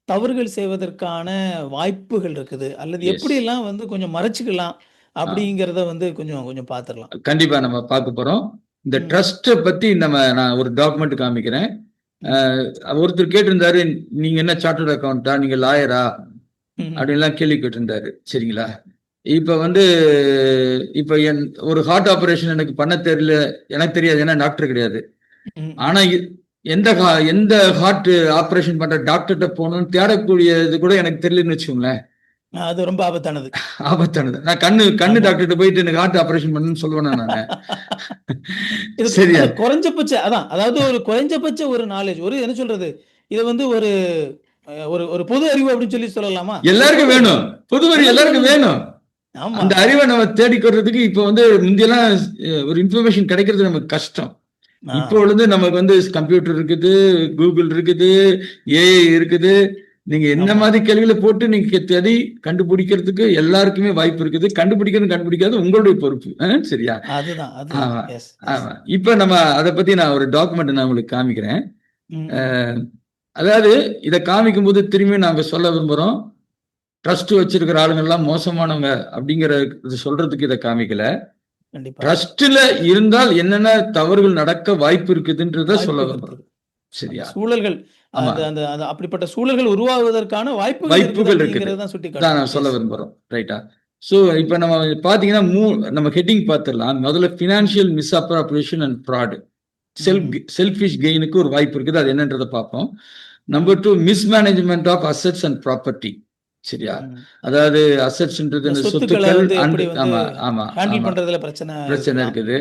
தவறுகள் செய்வதற்கான வாய்ப்புகள் இருக்குது அல்லது எப்படி எல்லாம் வந்து கொஞ்சம் மறைச்சுக்கலாம் அப்படிங்கறத வந்து கொஞ்சம் பாத்துடலாம். கண்டிப்பா நம்ம பார்க்க போறோம். இந்த ட்ரஸ்ட் பத்தி நான் ஒரு டாக்குமெண்ட் காமிக்கிறேன். ஒருத்தர் கேட்டிருந்தாரு, நீங்க என்ன சார்ட்டர்ட் அக்கௌண்டா, நீங்க லாயரா அப்படின்லாம் கேள்வி கேட்டிருந்தாரு. சரிங்களா? இப்ப வந்து ஒரு ஹார்ட் ஆபரேஷன் எனக்கு பண்ண தெரியல, எனக்கு தெரியாது, ஏன்னா டாக்டர் கிடையாது. ஆனா எந்த ஹார்ட் ஆபரேஷன் பண்ற டாக்டர்கிட்ட போகணும்னு தேடக்கூடியது கூட எனக்கு தெரியலன்னு வச்சுக்கோங்களேன். அது ரொம்ப ஆபத்தானது. நான் கண்ணு டாக்டர்கிட்ட போயிட்டு எனக்கு ஹார்ட் ஆபரேஷன் பண்ணணும்னு சொல்லுவேன் நானு. சரியா? குறைஞ்சபட்ச அதாவது ஒரு குறைஞ்சபட்ச ஒரு நாலேஜ், ஒரு என்ன சொல்றது, இதை வந்து ஒரு ஒரு ஒரு பொது அறிவு அப்படின்னு சொல்லி சொல்லலாமா? எல்லாருக்கும் வேணும். பொது அறிவு எல்லாருக்கும் வேணும். ஆமா. அந்த அறிவை நம்ம தேடிக்கிறதுக்கு இப்ப வந்து முந்தியெல்லாம் ஒரு இன்ஃபர்மேஷன் கிடைக்கிறது நமக்கு கஷ்டம். இப்போ வந்து நமக்கு வந்து கம்ப்யூட்டர் இருக்குது, கூகுள் இருக்குது, ஏஐ இருக்குது. நீங்க என்ன ஆமா. மாதிரி கேள்வியில போட்டு நீங்க தேடி கண்டுபிடிக்கிறதுக்கு எல்லாருக்குமே வாய்ப்பு இருக்குது. கண்டுபிடிக்காது உங்களுடைய பொறுப்பு. சரியா? அதுதான் ஆமா, எஸ் ஆமா. இப்ப நம்ம அதை பத்தி நான் ஒரு டாக்குமெண்ட் நான் உங்களுக்கு காமிக்கிறேன். ம் அஹ், அதாவது இதை காமிக்கும் போது திரும்பி நாங்க சொல்ல விரும்புறோம். ட்ரஸ்ட் வச்சிருக்கிற ஆளுங்க எல்லாம் மோசமானவங்க அப்படிங்கிற சொல்றதுக்கு இதை காமிக்கல. கண்டிப்பா ட்ரஸ்ட்ல இருந்தால் என்னென்ன தவறுகள் நடக்க வாய்ப்பு இருக்குதுன்றத சொல்ல வாய்ப்புகள் விரும்புறோம். இருக்குது. சரியா? அந்த சூழல்கள் ஆமா, அந்த அந்த அந்த அப்படிப்பட்ட சூழல்கள் உருவாகுவதற்கான வாய்ப்புகள் இருக்குது வாய்ப்புகள் இருக்குது. அப்படிங்கிறத தான் சுட்டி தான் நான் காட்டுறோம். சொல்ல Yes. விரும்புறோம். ரைட்டா? சோ இப்ப நம்ம பாத்தீங்கன்னா நம்ம ஹெட்டிங் பார்த்துடலாம். முதல்ல financial misappropriation and fraud. Selfish கெயினுக்கு ஒரு வாய்ப்பு இருக்குது. அது என்னன்றதை பார்ப்போம். Number 2, mismanagement of assets and property. சரியா? ம். அதாவது அசெட்ஸ்ன்றது இந்த இந்த சொத்துக்களை சொத்துக்கள் வந்து எப்படி வந்து ஆமா ஆமா ஹேண்டில் ஆமா பண்றதுல பிரச்சனை பிரச்சனை இருக்கலாம். இருக்குது.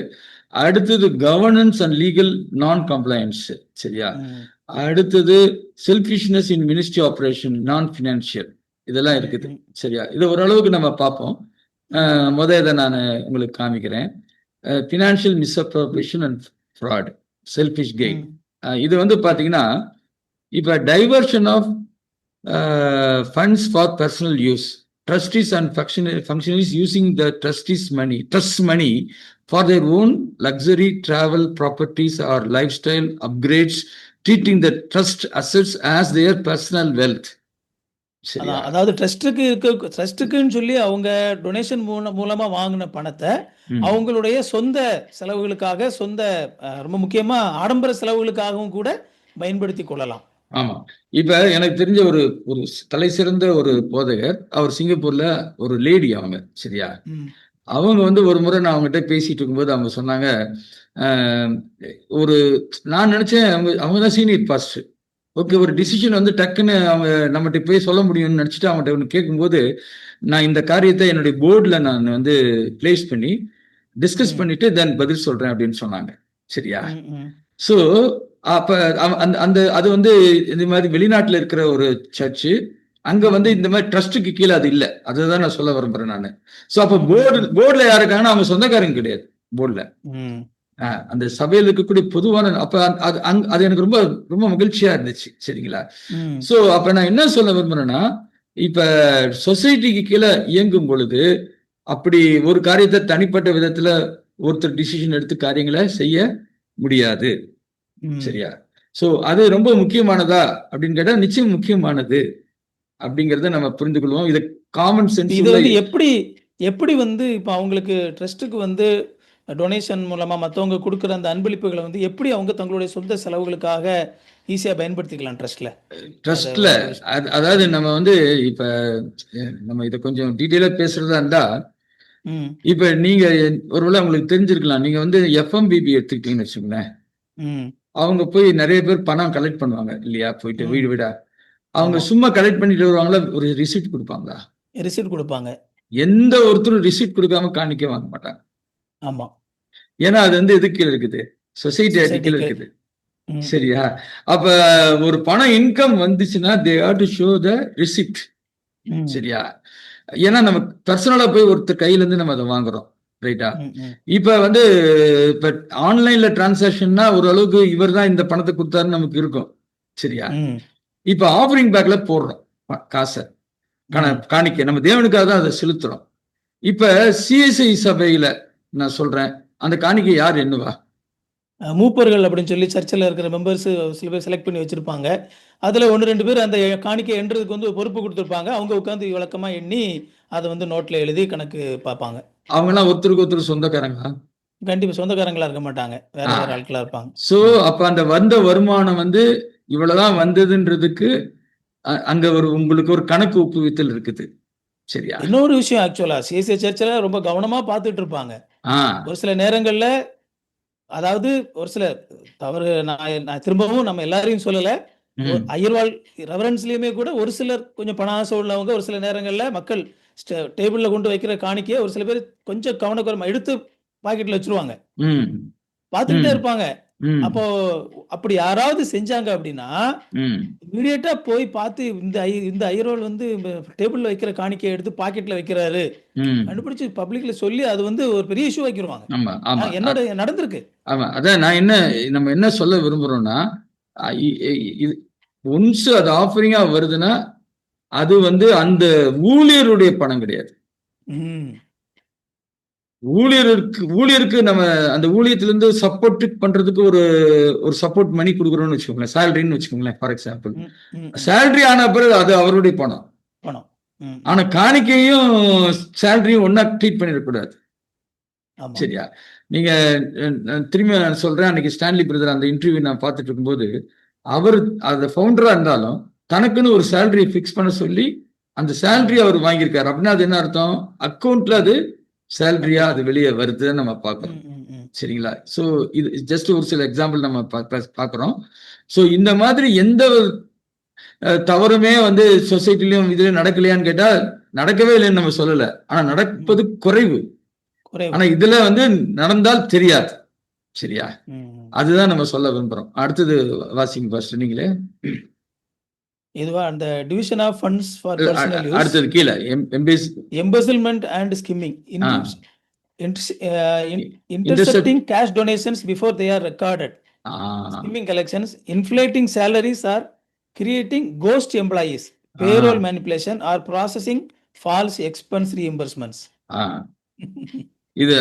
அடுத்தது கவர்னன்ஸ் அண்ட் லீகல் நான் கம்ப்ளைன்ஸ். சரியா? ம். அடுத்தது செல்ஃபிஷ்னஸ் இன் மினிஸ்ட்ரி ஆபரேஷன், நான் ஃபினான்ஷியல். இதெல்லாம் இருக்குது. ம். சரியா? இதை ஓரளவுக்கு நம்ம பார்ப்போம். இதை நான் உங்களுக்கு காமிக்கிறேன். Financial misappropriation and fraud, selfish gain. ம். இது வந்து பாத்தீங்கன்னா இப்ப diversion of funds for personal use. Trustees and functionaries using the trust money for their own luxury travel properties or lifestyle upgrades, treating the trust assets as their personal wealth. சரியா? அதாவது ட்ரஸ்ட்டுக்குன்னு சொல்லி அவங்க donation மூலமா வாங்கின பணத்தை ம். அவங்களுடைய சொந்த செலவுகளுக்காக ரொம்ப முக்கியமா ஆடம்பர செலவுகளுக்காகவும் கூட பயன்படுத்தி கொள்ளலாம். ஆமா. இப்ப எனக்கு தெரிஞ்ச ஒரு ஒரு தலை சிறந்த ஒரு போதகர், அவர் சிங்கப்பூர்ல ஒரு லேடி அவங்க. சரியா? ம். அவங்க வந்து ஒரு முறை நான் அவங்ககிட்ட பேசிட்டு இருக்கும்போது அவங்க சொன்னாங்க, ஒரு நான் நினைச்சேன் அவங்க தான் சீனியர் பாஸ்டர். ஓகே, ஒரு டிசிஷன் வந்து டக்குன்னு அவங்க நம்மகிட்ட போய் சொல்ல முடியும்னு நினைச்சிட்டு அவங்ககிட்ட ஒன்று கேட்கும்போது, நான் இந்த காரியத்தை என்னுடைய போர்டில் நான் வந்து பிளேஸ் பண்ணி டிஸ்கஸ் பண்ணிட்டு தென் பதில் சொல்றேன் அப்படின்னு சொன்னாங்க. சரியா? ஸோ அப்ப அந்த அந்த அது வந்து இந்த மாதிரி வெளிநாட்டுல இருக்கிற ஒரு சர்ச்சு. அங்க வந்து இந்த மாதிரி ட்ரஸ்ட்டுக்கு கீழே அது இல்லை. அதுதான் நான் சொல்ல விரும்புறேன் நான். ஸோ அப்ப போர்டுல யாருக்காங்கன்னா அவங்க சொந்தக்காரங்க கிடையாது. போர்டுல அந்த சபையில் இருக்கக்கூடிய பொதுவான அப்ப அது எனக்கு ரொம்ப ரொம்ப மகிழ்ச்சியா இருந்துச்சு. சரிங்களா? ஸோ அப்ப நான் என்ன சொல்ல விரும்புறேன்னா, இப்ப சொசைட்டிக்கு கீழே இயங்கும் பொழுது அப்படி ஒரு காரியத்தை தனிப்பட்ட விதத்துல ஒருத்தர் டிசிஷன் எடுத்து காரியங்களை செய்ய முடியாது. சரியா? சோ அது ரொம்ப முக்கியமானதா அப்படின்னு கேட்டா நிச்சயம் முக்கியமானது அப்படிங்கறத நம்ம புரிந்து கொள்வோம். இது காமன் சென்ஸ். இது வந்து எப்படி வந்து இப்ப அவங்களுக்கு ட்ரஸ்ட்டுக்கு வந்து டொனேஷன் மூலமா மற்றவங்க கொடுக்குற அந்த அன்பளிப்புகளை வந்து எப்படி அவங்க தங்களுடைய சொந்த செலவுகளுக்காக ஈஸியா பயன்படுத்திக்கலாம் ட்ரஸ்ட்ல. அதாவது நம்ம வந்து இப்ப நம்ம இதை கொஞ்சம் டீட்டெயிலா பேசுறதா இருந்தா, இப்ப நீங்க ஒருவேளை உங்களுக்கு தெரிஞ்சிருக்கலாம். நீங்க வந்து எஃப்எம்பிபி எடுத்துக்கிட்டீங்கன்னு வச்சுக்கோங்களேன். அவங்க போய் நிறைய பேர் பணம் கலெக்ட் பண்ணுவாங்க இல்லையா? போயிட்டு வீடு வீடா அவங்க சும்மா கலெக்ட் பண்ணிட்டு வருவாங்களா? ஒரு ரிசிப்ட் கொடுப்பாங்களா? ரிசிப்ட் கொடுப்பாங்க. எந்த ஒருத்தரும் ரிசிப்ட் கொடுக்காம காணிக்க வாங்க மாட்டாங்க. ஆமா. ஏன்னா அது வந்து எது கீழே இருக்குது? சொசைட்டி கீழே இருக்குது. சரியா? அப்ப ஒரு பணம் இன்கம் வந்துச்சுன்னா they have to show the receipt. சரியா? ஏன்னா நம்ம பர்சனலா போய் ஒருத்தர் கையில இருந்து நம்ம அதை வாங்குறோம். ரைட்டா? இப்ப வந்து இப்ப ஆன்லைன்ல டிரான்சாக்ஷன்னா ஓரளவுக்கு இவர் தான் இந்த பணத்தை கொடுத்தாருன்னு நமக்கு இருக்கும். சரியா? இப்ப ஆஃபரிங் பேக்ல போடுறோம் காசை, காணிக்க நம்ம தேவனுக்காக தான் அதை செலுத்துறோம். இப்ப சிஎஸ்ஐ சபையில நான் சொல்றேன், அந்த காணிக்கை யார் என்னவா? மூப்பர்கள் அப்படின்னு சொல்லி சர்ச்சில் இருக்கிற மெம்பர்ஸ் சில பேர் செலக்ட் பண்ணி வச்சிருப்பாங்க. அதுல 1-2 பேர் அந்த காணிக்கை எண்றதுக்கு வந்து பொறுப்பு கொடுத்துருப்பாங்க. அவங்க உட்காந்து விளக்கமா எண்ணி அதை வந்து நோட்ல எழுதி கணக்கு பார்ப்பாங்க. அவங்கலாம் ஒருத்தருக்கு ஒருத்தர் சொந்தக்காரங்களா? கண்டிப்பா சொந்தக்காரங்களா இருக்க மாட்டாங்க. வேற வேற ஆட்களா இருப்பாங்க. சோ அப்ப அந்த வந்த வருமானம் வந்து இவ்வளவுதான் வந்ததுன்றதுக்கு அங்க உங்களுக்கு ஒரு கணக்கு ஒப்புவித்தல் இருக்குது. சரியா? இன்னொரு விஷயம் ஆக்சுவலா சிஎஸ்ஐ சர்ச்சில் ரொம்ப கவனமா பார்த்துட்டு இருப்பாங்க. ஒரு சில நேரங்கள்ல அதாவது ஒரு சில தவறு நான் திரும்பவும் நம்ம எல்லாரையும் சொல்லல. அய்யர்வாள் ரெவரன்ஸ்லயுமே கூட ஒரு சிலர் கொஞ்சம் பண ஆசை உள்ளவங்க ஒரு சில நேரங்கள்ல மக்கள் டேபிள்ல கொண்டு வைக்கிற காணிக்கையை ஒரு சில பேர் கொஞ்சம் கவனக்குறமா எடுத்து பாக்கெட்ல வச்சிருவாங்க. பார்த்துக்கிட்டே இருப்பாங்க. ம் அப்போ அப்படி யாராவது செஞ்சாங்க அப்படின்னா ம் இமீடியட்டா போய் பார்த்து இந்த ஐரோல் வந்து டேபிள்ல வைக்கிற காணிக்கையை எடுத்து பாக்கெட்ல வைக்கிறாரு ம் கண்டுபிடிச்சு பப்ளிக்ல சொல்லி அது வந்து ஒரு பெரிய இஷ்யூ ஆக்கிடுவாங்க. ஆமா ஆமா என்னோட நடந்திருக்கு. ஆமா அதான் நான் நம்ம என்ன சொல்ல விரும்புறோம்னா அ- இ- இ- இது ஒன்ஸ் அது ஆஃபரிங்கா வருதுன்னா அது வந்து அந்த ஊழியருடைய பணம் கிடையாது. ம். ஊழியருக்கு நம்ம அந்த ஊழியத்திலிருந்து சப்போர்ட் பண்றதுக்கு ஒரு சப்போர்ட் மணி கொடுக்குறோம்னு வச்சுக்கோங்களேன், சேலரின்னு வச்சுக்கோங்களேன் ஃபார் எக்ஸாம்பிள். ம், ம், ம். சேலரி ஆன பிறகு அது அவருடைய பணம். பணம். ம், ஆனா காணிக்கையும் சேலரியும் ஒன்னா ட்ரீட் பண்ணிடக்கூடாது. ஆமா. சரியா? நீங்க திரும்பி நான் சொல்றேன், அன்னைக்கு ஸ்டான்லி பிரதர் அந்த இன்டர்வியூ நான் பார்த்துட்டு இருக்கும்போது அவர் அந்த ஃபவுண்டரா இருந்தாலும் தனக்குன்னு ஒரு சேலரி ஃபிக்ஸ் பண்ண சொல்லி அந்த சேலரி அவர் வாங்கியிருக்காரு. அப்படின்னா அது என்ன அர்த்தம்? அக்கௌண்ட்ல அது சேலரியா அது வெளியே வருதுன்னு நம்ம பார்க்கிறோம். ம், ம், ம். சரிங்களா? ஸோ இது ஜஸ்ட் ஒரு சில எக்ஸாம்பிள் நம்ம பார்க்கிறோம். ஸோ இந்த மாதிரி எந்த ஒரு, தவறுமே வந்து சொசைட்டிலையும் இதுல நடக்கலையான்னு கேட்டா நடக்கவே இல்லைன்னு நம்ம சொல்லல. ஆனா நடப்பது குறைவு. குறைவு. ஆனா இதுல வந்து நடந்தால் தெரியாது. சரியா? ம். அதுதான் நம்ம சொல்ல விரும்புறோம். அடுத்தது வாசிங்க பாஸ்டர் நீங்களே. இதுவா அந்த division of funds for personal use, அடுத்தது கீழே எம்பெசில்மெண்ட் அண்ட் ஸ்கிம்மிங், ஆ. intercepting cash donations before they are recorded, ஆ, skimming collections, inflating salaries or creating ghost employees, payroll manipulation or processing false expense reimbursements. ஆ. இது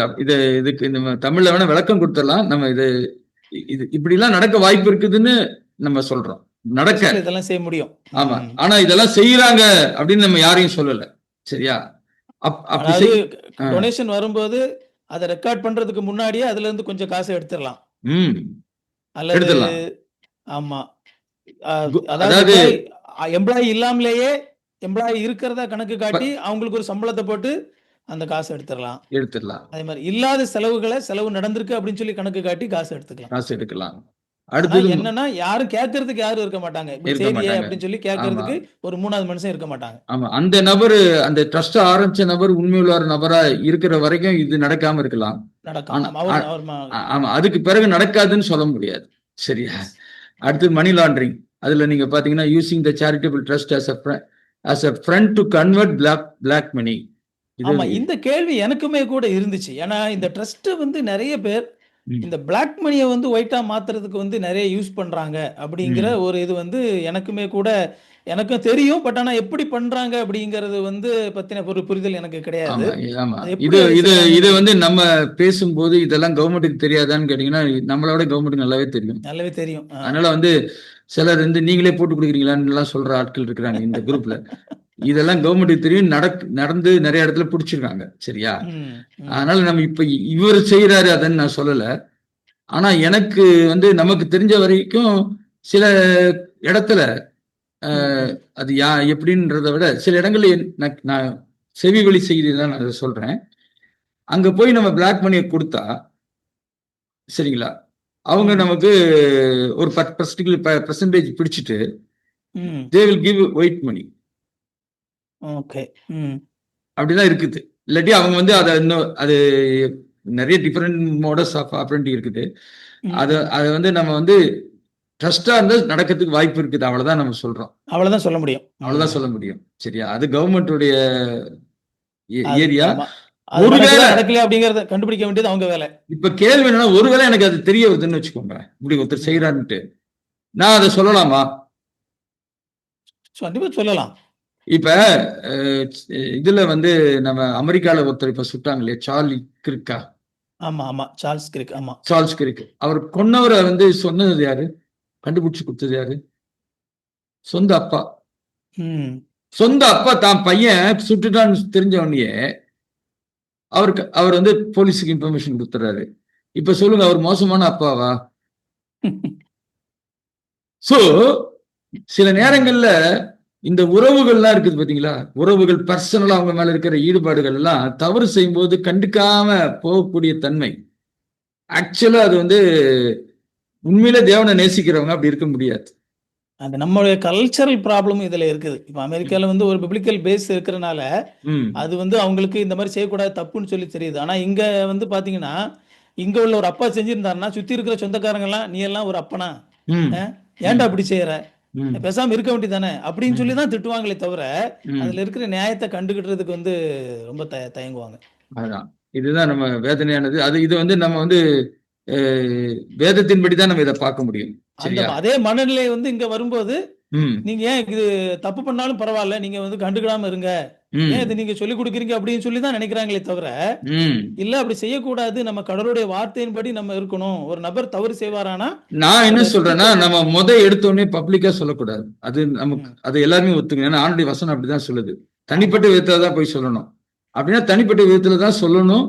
இதுக்கு நம்ம தமிழ்ல வேணா விளக்கம் கொடுத்துடலாம். நம்ம இது இப்படி எல்லாம் நடக்க வாய்ப்பு இருக்குதுன்னு நம்ம சொல்றோம். நடக்க இதெல்லாம் செய்ய முடியும். ஆமா. ஆனா இதெல்லாம் செய்யறாங்க அப்படின்னு நம்ம யாரையும் சொல்லல. சரியா? அதாவது டொனேஷன் வரும்போது அதை ரெக்கார்ட் பண்றதுக்கு முன்னாடியே அதுல இருந்து கொஞ்சம் காசு எடுத்துடலாம். அல்லது எடுத்துடலாம். ஆமா. அதாவது எம்ப்ளாயி இல்லாமலேயே எம்ப்ளாயி இருக்கிறதா கணக்கு காட்டி அவங்களுக்கு ஒரு சம்பளத்தை போட்டு அந்த காசு எடுத்துடலாம். அதே மாதிரி இல்லாத செலவு நடந்திருக்கு அப்படின்னு சொல்லி கணக்கு காட்டி காசு எடுத்துக்கலாம். அடுத்தது என்னன்னா யாரும் கேட்கறதுக்கு யாரும் இருக்க மாட்டாங்க. செய்தியே அப்படின்னு சொல்லி கேட்கறதுக்கு ஒரு மூணாவது மனுஷன் இருக்க மாட்டாங்க. ஆமா, அந்த நபரு அந்த ட்ரஸ்ட் ஆரம்பிச்ச நபர் உண்மையுள்ள நபரா இருக்கிற வரைக்கும் இது நடக்காம இருக்கலாம். ஆமா, அதுக்கு பிறகு நடக்காதுன்னு சொல்ல முடியாது. சரியா? அடுத்து மணி லாண்டரிங். அதுல நீங்க பாத்தீங்கன்னா using the charitable trust as a friend to convert black money. ஆமா, இந்த கேள்வி எனக்குமே கூட இருந்துச்சு. ஏன்னா இந்த ட்ரஸ்ட் வந்து நிறைய பேர் இந்த பிளாக் மணியை வந்து ஒயிட்டா மாத்துறதுக்கு வந்து நிறைய யூஸ் பண்றாங்க அப்படிங்கிற ஒரு இது வந்து எனக்கும் தெரியும். பட் ஆனா எப்படி பண்றாங்க அப்படிங்கறது வந்து பத்தின ஒரு புரிதல் எனக்கு கிடையாது. இது வந்து நம்ம பேசும்போது இதெல்லாம் கவர்மெண்ட்டுக்கு தெரியாதான்னு கேட்டீங்கன்னா நம்மளோட கவர்மெண்ட்டுக்கு நல்லாவே தெரியும். அதனால வந்து சிலர் வந்து நீங்களே போட்டு கொடுக்குறீங்களான்னு எல்லாம் சொல்ற ஆட்கள் இருக்கிறாங்க இந்த குரூப்ல. இதெல்லாம் கவர்மெண்ட்டுக்கு தெரியும், நடந்து நிறைய இடத்துல பிடிச்சிருக்காங்க. சரியா? அதனால நம்ம இப்ப இவர் செய்யறாரு அதன்னு நான் சொல்லல. ஆனா எனக்கு வந்து நமக்கு தெரிஞ்ச வரைக்கும் சில இடத்துல அது எப்படின்றத விட சில இடங்கள்ல நான் செவி வழி செய்தி தான் நான் சொல்றேன். அங்க போய் நம்ம பிளாக் மணியை கொடுத்தா சரிங்களா, அவங்க நமக்கு ஒரு 10% பிடிச்சிட்டு they will give white money. Okay. அப்படிதான் இருக்குது. இல்லாட்டி அவங்க வந்து அதை இன்னும் அது நிறைய டிஃபரெண்ட் மோடஸ் ஆஃப் ஆப்ரண்டி இருக்குது. அதை வந்து நம்ம வந்து ட்ரஸ்டா இருந்தா நடக்கிறதுக்கு வாய்ப்பு இருக்குது. அவ்வளவுதான் நம்ம சொல்றோம். அவ்வளவுதான் சொல்ல முடியும். சரியா? அது கவர்மெண்டோடைய ஏரியா. ஒருவேளை நடக்கல அப்படிங்கறத கண்டுபிடிக்க வேண்டியது அவங்க வேலை. இப்ப கேள்வி என்னன்னா, ஒருவேளை எனக்கு அது தெரிய வருதுன்னு வச்சுக்கோங்க, இப்படி ஒருத்தர் செய்யறான்ட்டு நான் அதை சொல்லலாமா? கண்டிப்பா சொல்லலாம். இப்ப இதுல வந்து நம்ம அமெரிக்கால ஒருத்தர் இப்ப சுட்டாங்க இல்லையா, சார்லி கிரிக்கா. ஆமா, சார்ல்ஸ் கிரிக். அவர் கொன்னவரை வந்து சொன்னது யாரு, கண்டுபிடிச்சு கொடுத்தது யாரு? சொந்த அப்பா தான் பையன் சுட்டுட்டான்னு தெரிஞ்சவனையே அவர் வந்து போலீஸுக்கு இன்ஃபர்மேஷன் கொடுத்துறாரு. இப்ப சொல்லுங்க, அவர் மோசமான அப்பாவா? சோ சில நேரங்கள்ல இந்த உறவுகள்லாம் இருக்குது பாத்தீங்களா, உறவுகள் பர்சனலா அவங்க மேல இருக்கிற ஈடுபாடுகள் எல்லாம் தவறு செய்யும் போது கண்டுக்காம போகக்கூடிய தன்மை. ஆக்சுவலா அது வந்து உண்மையில தேவனை நேசிக்கிறவங்க அப்படி இருக்க முடியாது. அது நம்மளுடைய கல்ச்சரல் ப்ராப்ளம் இதுல இருக்குது. இப்ப அமெரிக்கால வந்து ஒரு பிப்ளிக்கல் பேஸ் இருக்கிறனால அது வந்து அவங்களுக்கு இந்த மாதிரி செய்யக்கூடாது, தப்புன்னு சொல்லி தெரியுது. ஆனா இங்க வந்து பாத்தீங்கன்னா இங்க உள்ள ஒரு அப்பா செஞ்சிருந்தாருன்னா சுத்தி இருக்கிற சொந்தக்காரங்க எல்லாம் நீ எல்லாம் ஒரு அப்பனா, ம் ஏன்டா அப்படி செய்யற, ம் பேசாம இருக்க வேண்டியதானே அப்படின்னு சொல்லி தான் திட்டுவாங்களே தவிர ம் அதுல இருக்கிற நியாயத்தை கண்டுகிட்டதுக்கு வந்து ரொம்ப தயங்குவாங்க. அதான் இதுதான் நம்ம வேதனையானது. இது வந்து நம்ம வந்து வேதத்தின்படி தான் நம்ம இதை பார்க்க முடியும். அந்த சரியா? அதே மனநிலை வந்து இங்க வரும்போது ம் நீங்க ஏன் இது தப்பு பண்ணாலும் பரவாயில்ல, நீங்க வந்து கண்டுக்கிடாம இருங்க, ஏன் ம் இது நீங்க சொல்லிக் கொடுக்குறீங்க அப்படின்னு சொல்லி தான் நினைக்கிறாங்களே தவிர ம் இல்ல அப்படி செய்யக்கூடாது, நம்ம கடவுளுடைய வார்த்தையின்படி நம்ம இருக்கணும். ஒரு நபர் தவறு செய்வாரானா நான் என்ன அதை சொல்றேன்னா, திருத்த நம்ம எடுத்தோடனே பப்ளிக்கா சொல்லக்கூடாது. அது நமக்கு ம். அது எல்லாருமே ஒத்துக்கணும். ஏன்னா ஆண்டுடைய வசனம் அப்படிதான் சொல்லுது. ஆமா. தனிப்பட்ட விதத்துல தான் போய் சொல்லணும். அப்படின்னா தனிப்பட்ட விதத்துல தான் சொல்லணும்.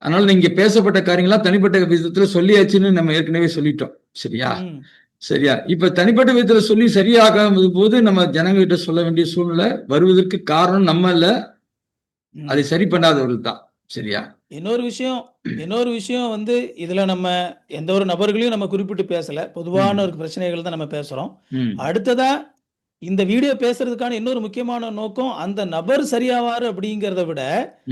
அதனால நீங்க பேசப்பட்ட காரியங்கள்லாம் தனிப்பட்ட விதத்துல சொல்லியாச்சுன்னு நம்ம ஏற்கனவே சொல்லிட்டோம். சரியா? ம். சரியா? இப்ப தனிப்பட்ட விதத்துல சொல்லி சரியாகாத போது நம்ம ஜனங்ககிட்ட சொல்ல வேண்டிய சூழ்நிலை வருவதற்கு காரணம் நம்ம இல்ல, அதை ம். சரி பண்ணாதவர்கள் தான். சரியா? இன்னொரு விஷயம் வந்து இதுல நம்ம எந்த ஒரு நபர்களையும் நம்ம குறிப்பிட்டு பேசல. பொதுவான ம். ஒரு பிரச்சனைகள் தான் நம்ம பேசுறோம். ம். அடுத்ததா இந்த வீடியோ பேசுறதுக்கான இன்னொரு முக்கியமான நோக்கம் அந்த நபர் சரியாவாரு அப்படிங்கிறத விட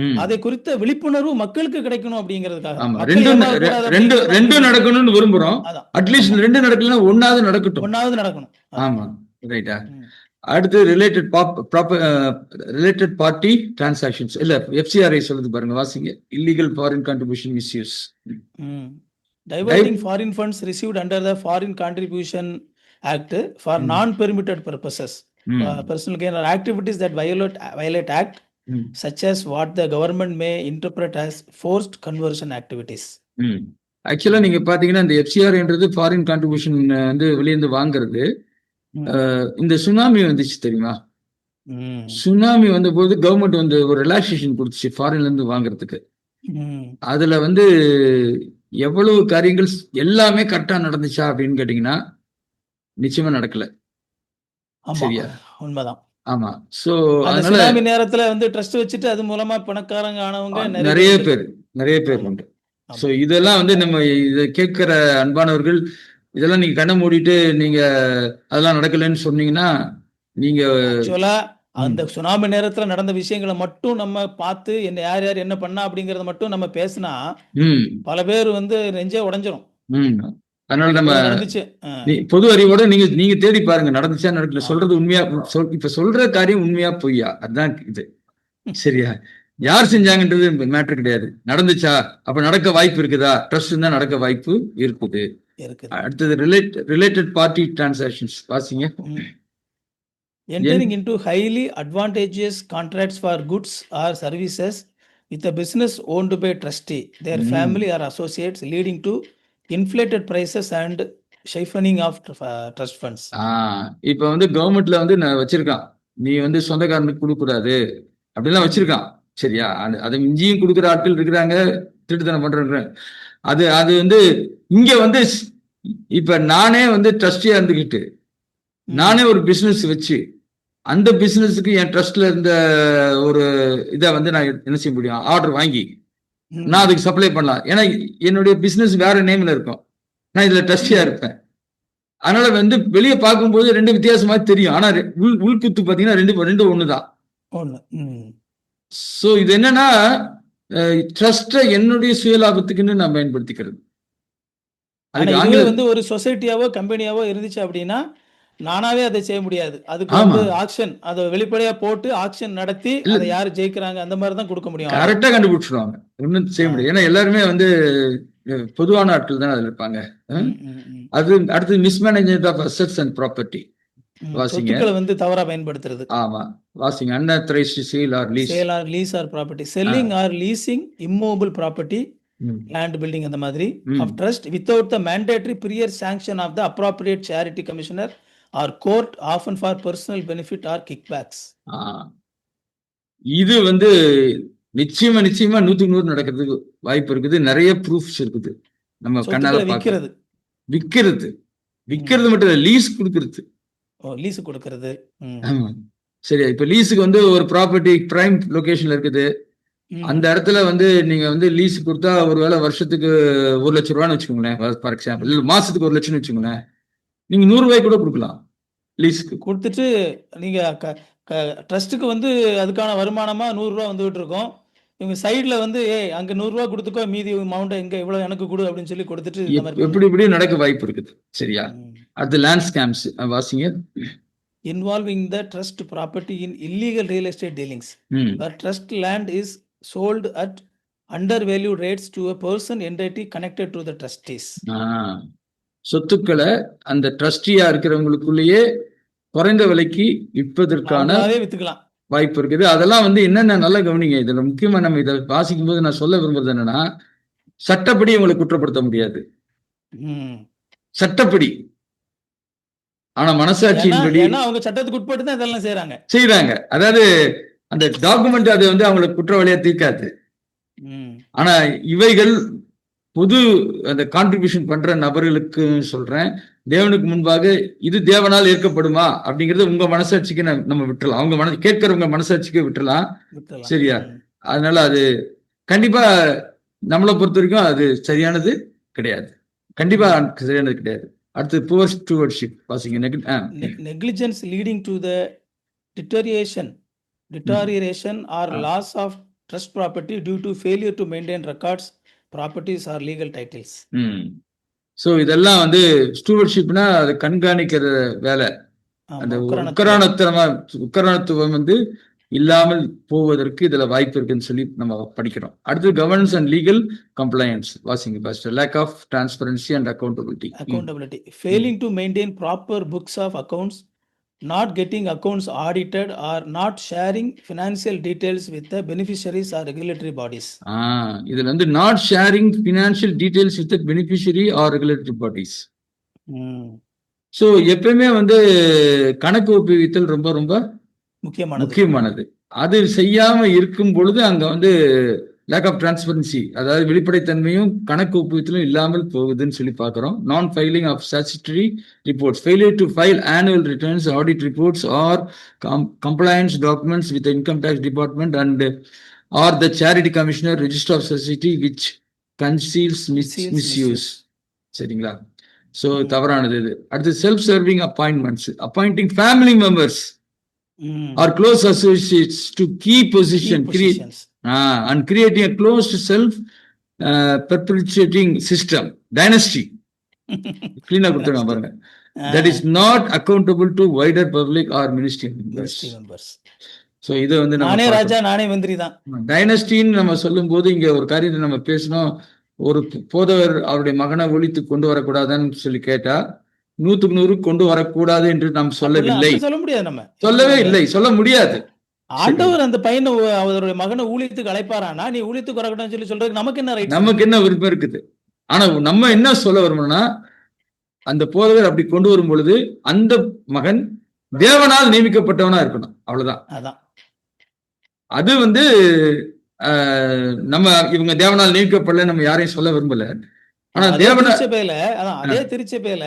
ம். அதை குறித்த விழிப்புணர்வு மக்களுக்கு கிடைக்கணும் அப்படிங்கிறதுக்காக தான். ஆமா. மக்கள் ரெண்டும் ஏமாறக்கூடாது ரெண்டும் அப்படிங்கிறது தான் ரெண்டும் முக்கியம். நடக்கணும்னு விரும்புறோம். அதான். அட்லீஸ்ட் ஆமா. 2 நடக்கலன்னா 1வது நடக்கட்டும். ஒண்ணாவது நடக்கணும். ஆமா. ரைட்டா? ம். அடுத்து ரிலேட்டட் பார்ட்டி டிரான்சாக்ஷன்ஸ் இல்ல எஃப்சிஆர்ஐ சொல்லுது பாருங்க, வாசிங்க. Illegal foreign contribution misuse. Mm. Diverting foreign funds received under the Foreign Contribution Act for non-permitted purposes, personal gain or activities that violate Act, such as what the government may interpret as forced conversion activities. ஆக்சுவலா நீங்க பாத்தீங்கன்னா இந்த எஃப்சிஆர்ன்றது foreign contribution வந்து வெளியேந்து வாங்குறது. இந்த tsunami வந்துச்சு தெரியுமா? Tsunami வந்த போது கவர்மெண்ட் வந்து ஒரு ரிலாக்ஸேஷன் கொடுத்துச்சு ஃபாரின்ல இருந்து வாங்குறதுக்கு. அதுல வந்து எவ்வளவு காரியங்கள் எல்லாமே கரெக்டா நடந்துச்சா அப்படின்னு கேட்டீங்கன்னா நிச்சயமா நடக்கல. சரியா? உண்மைதான். ஆமா. சோ அந்த அதனால சுனாமி நேரத்துல வந்து ட்ரஸ்ட் வச்சுட்டு அது மூலமா பணக்காரங்க ஆனவங்க நிறைய பேர் உண்டு. சோ இதெல்லாம் வந்து நம்ம இதை கேட்கிற அன்பானவர்கள் இதெல்லாம் நீங்க கண்ணை மூடிட்டு நீங்க அதெல்லாம் நடக்கலன்னு சொன்னீங்கன்னா நீங்க ஆக்சுவலா அந்த சுனாமி நேரத்துல நடந்த விஷயங்களை மட்டும் நம்ம பார்த்து யார் யார் என்ன பண்ணா அப்படிங்கறத மட்டும் நம்ம பேசினா பல பேர் வந்து நெஞ்சே உடைஞ்சிரும். அதனால நம்ம நடந்துச்சு பொது அறிவோட நீங்க தேடி பாருங்க நடந்துச்சா நடக்கல, சொல்றது உண்மையா, இப்ப சொல்ற காரியம் உண்மையா பொய்யா, அதுதான் இது. சரியா? யார் செஞ்சாங்கன்றது மேட்டர் கிடையாது. நடந்துச்சா, அப்ப நடக்க வாய்ப்பு இருக்குதா, ட்ரஸ்ட் இருந்தா நடக்க வாய்ப்பு இருக்குது. அடுத்தது ரிலேட்டட் பார்ட்டி டிரான்சாக்ஷன்ஸ் வாசிங்க. Entering into highly advantageous contracts for goods or services with a business owned by trustee, their family or associates, leading to inflated prices and siphoning of trust funds. இப்ப வந்து கவர்மெண்ட்ல வந்து நான் வச்சிருக்கான், நீ வந்து சொந்தக்காரனுக்கு கொடுக்க கூடாது அப்படிலாம் வச்சிருக்கான். சரியா? அதை மிஞ்சியும் கொடுக்குற ஆட்கள் இருக்கிறாங்க, திருட்டுத்தனம் பண்றாங்க. அது வந்து இங்க வந்து இப்ப நானே வந்து ட்ரஸ்டியா இருந்துகிட்டு நானே ஒரு பிசினஸ் வச்சு அந்த பிசினஸுக்கு என் ட்ரஸ்ட்ல இருந்த ஒரு இதை வந்து நான் என்ன செய்ய முடியும், ஆர்டர் வாங்கி நான் அதுக்கு சப்ளை பண்ணலாம். ஏன்னா என்னுடைய பிசினஸ் வேற நேம்ல இருக்கும், நான் இதுல ட்ரஸ்டியா இருப்பேன். அதனால வந்து வெளியே பார்க்கும்போது ரெண்டு வித்தியாசமா தெரியும், ஆனா உள்குத்து பாத்தீங்கன்னா ரெண்டு ஒண்ணுதான். சோ இது என்னன்னா ட்ரஸ்ட என்னுடைய சுயலாபத்துக்குன்னு நான் பயன்படுத்திக்கிறது. அதுக்கு வந்து ஒரு சொசைட்டியாவோ கம்பெனியாவோ இருந்துச்சு அப்படின்னா நானாவே அதை செய்ய முடியாது. அதுக்கு வந்து ஆக்ஷன், அதை வெளிப்படையா போட்டு ஆக்ஷன் நடத்தி அதை யாரு ஜெயிக்கிறாங்க அந்த மாதிரி தான் கொடுக்க முடியும். கரெக்டா கண்டுபிடிச்சிருவாங்க, ஒன்றும் செய்ய முடியாது. ஏன்னா எல்லாருமே வந்து பொதுவான ஆட்கள் தான் அதுல இருப்பாங்க. அது அடுத்து mismanagement of assets and property வாசிங்க. வந்து தவறா பயன்படுத்துறது. ஆமா வாசிங்க. Unauthorised sale or lease or property, selling or leasing immovable property, land building அந்த மாதிரி of trust without the mandatory prior sanction of the appropriate charity commissioner or court, often for personal benefit or kickbacks. இது வந்து நிச்சயமா 100% நடக்கிறதுக்கு வாய்ப்பு இருக்குது. நிறைய proofs இருக்குது, நம்ம கண்ணால பார்க்கிறது. விக்கிறது மட்டும் இல்ல, லீஸ் கொடுக்கிறது. சரியா? இப்ப லீஸுக்கு வந்து ஒரு ப்ராப்பர்ட்டி பிரைம் லொகேஷன்ல இருக்குது, அந்த இடத்துல வந்து நீங்க வந்து லீஸ் கொடுத்தா ஒருவேளை வருஷத்துக்கு 1 லட்சம் ரூபான்னு வச்சுக்கோங்களேன், ஃபார் எக்ஸாம்பிள். இல்ல மாசத்துக்கு 1 லட்சம்னு வச்சுக்கோங்களேன். நீங்க 100 ரூபாய் கூட கொடுக்கலாம் லீஸுக்கு கொடுத்துட்டு நீங்க ட்ரஸ்ட்டுக்கு வந்து அதுக்கான வருமானமா 100 ரூபாய் வந்துகிட்டு இருக்கும். இவங்க சைடுல வந்து ஏய் அங்க 100 ரூபா கொடுத்துக்கோ, மீதி அமௌண்ட் எங்க இவ்வளவு எனக்கு கொடு அப்படின்னு சொல்லி கொடுத்துட்டு இந்த மாதிரி எப்படி இப்படியும் நடக்க வாய்ப்பு இருக்குது. சரியா? அடுத்து லேண்ட் ஸ்கேம்ஸ் வாசிங்க. involving the trust property in illegal real estate dealings, ம். where trust land is sold at undervalued rates to a person entity connected to the trustees. சொத்துக்களை அந்த ட்ரஸ்டியா இருக்கிறவங்களுக்குள்ளேயே குறைந்த விலைக்கு விற்பதற்கான அவங்களாவே வித்துக்கலாம். வாய்ப்பு இருக்குது. அதெல்லாம் வந்து என்னென்ன நல்லா கவனிங்க. இதுல முக்கியமா நம்ம இதை வாசிக்கும் போது நான் சொல்ல விரும்புறது என்னன்னா, சட்டப்படி இவங்களை குற்றப்படுத்த முடியாது, ம். சட்டப்படி. ஆனா மனசாட்சியின்படி ஏன்னா அவங்க சட்டத்துக்கு உட்பட்டு தான் இதெல்லாம் செய்யறாங்க. அதாவது அந்த டாக்குமெண்ட் அது வந்து அவங்களுக்கு குற்றவாளியா தீர்க்காது. ம். ஆனா இவைகள் பொது அந்த கான்ட்ரிபியூஷன் பண்ற நபர்களுக்கு சொல்றேன், தேவனுக்கு முன்பாக இது தேவனால் ஏற்கப்படுமா அப்படிங்கறது உங்க மனசாட்சிக்கு நம்ம விட்டுறலாம். அவங்க கேட்கறவங்க மனசாட்சிக்கு விட்டுறலாம். சரியா? அதனால அது கண்டிப்பா நம்மளை பொறுத்த வரைக்கும் அது சரியானது கிடையாது. கண்டிப்பா சரியானது கிடையாது. அடுத்து புவர் ஸ்டூவர்ட்ஷிப் வாசிங்க. Negligence leading to the deterioration or loss of trust property due to failure to maintain records, properties or legal titles. So இதெல்லாம் வந்து ஸ்டூவர்ட்ஷிப்னா அது கண்காணிக்கிற வேலை. அந்த உக்கரணத்துவம் வந்து இல்லாமல் போவதற்கு இதுல வாய்ப்பு இருக்குன்னு சொல்லி நம்ம படிக்கிறோம். அடுத்து கவர்னன்ஸ் அண்ட் லீகல் கம்ப்ளையன்ஸ் வாசிங்க pastor. Lack of transparency and accountability. Failing to maintain proper books of accounts, not getting accounts audited or not sharing financial details with the beneficiaries or regulatory bodies. இதுல வந்து not sharing financial details with the beneficiary or regulatory bodies. So எப்பவுமே வந்து கணக்கு ஒப்புவித்தல் ரொம்ப ரொம்ப முக்கியமானது. அது செய்யாம இருக்கும் பொழுது அங்க வந்து லேக் ஆஃப் டிரான்ஸ்பரன்சி, அதாவது வெளிப்படைத்தன்மையும் கணக்கு ஒப்புவித்தலும் இல்லாமல் போகுதுன்னு சொல்லி பார்க்கிறோம். Non filing of statutory reports, failure to file annual returns, audit reports or compliance documents with income tax department and or the charity commissioner register of society which conceals misuse. சரிங்களா? So தவறானது இது. அடுத்து self serving appointments, appointing family members or close associates to key position and creating a closed self perpetuating system dynasty. Clean up பாருங்க. That is not accountable to wider public or ministry members. So இது வந்து நானே ராஜா நானே மந்திரி தான். டைனஸ்டின்னு நம்ம சொல்லும் போது இங்க ஒரு காரியத்தை நம்ம பேசணும். ஒரு போதவர் அவருடைய மகனை ஒழித்து கொண்டு வரக்கூடாதுன்னு சொல்லி கேட்டா 100க்கு 100 கொண்டு வரக்கூடாது என்று நாம் சொல்லவில்லை. சொல்ல முடியாது, நம்ம சொல்லவே இல்லை, சொல்ல முடியாது. ஆண்டவர் அந்த பையனை அவருடைய மகனை ஊழியத்துக்கு அழைப்பாரானா, நீ ஊழியத்துக்கு வரக்கூடாதுன்னு சொல்லி சொல்றதுக்கு நமக்கு என்ன ரைட்? நமக்கு என்ன விருப்பம் இருக்குது? ஆனா நம்ம என்ன சொல்ல வரணும்னா, அந்த போதவர் அப்படி கொண்டு வரும் பொழுது அந்த மகன் தேவனால் நியமிக்கப்பட்டவனா இருக்கணும். அவ்வளவுதான். அதான் அது வந்து நம்ம இவங்க தேவனால் நியமிக்கப்படல நம்ம யாரையும் சொல்ல விரும்பல. ஆனா திருச்சபையில அதே திருச்சபையில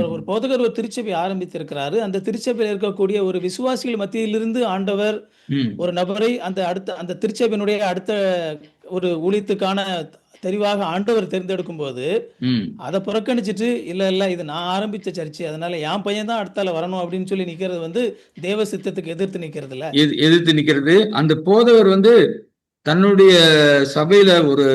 ஒரு போதகர் ஒரு திருச்சபை ஆரம்பித்திருக்கிறாரு. அந்த திருச்சபையில் இருக்கக்கூடிய ஒரு விசுவாசிகள் மத்தியிலிருந்து ஆண்டவர் ஒரு நபரை அந்த திருச்சபையினுடைய அடுத்த ஒரு ஊழியத்துக்கான தெரிவாக ஆண்டவர் தேர்ந்தெடுக்கும் போது அதை புறக்கணிச்சிட்டு இல்ல இது நான் ஆரம்பிச்ச சர்ச்சு, அதனால என் பையன் தான் அடுத்தால வரணும் அப்படின்னு சொல்லி நிக்கிறது வந்து தேவ சித்தத்துக்கு எதிர்த்து நிக்கிறது இல்ல, எதிர்த்து நிக்கிறது. அந்த போதவர் வந்து தன்னுடைய சபையில ஒரு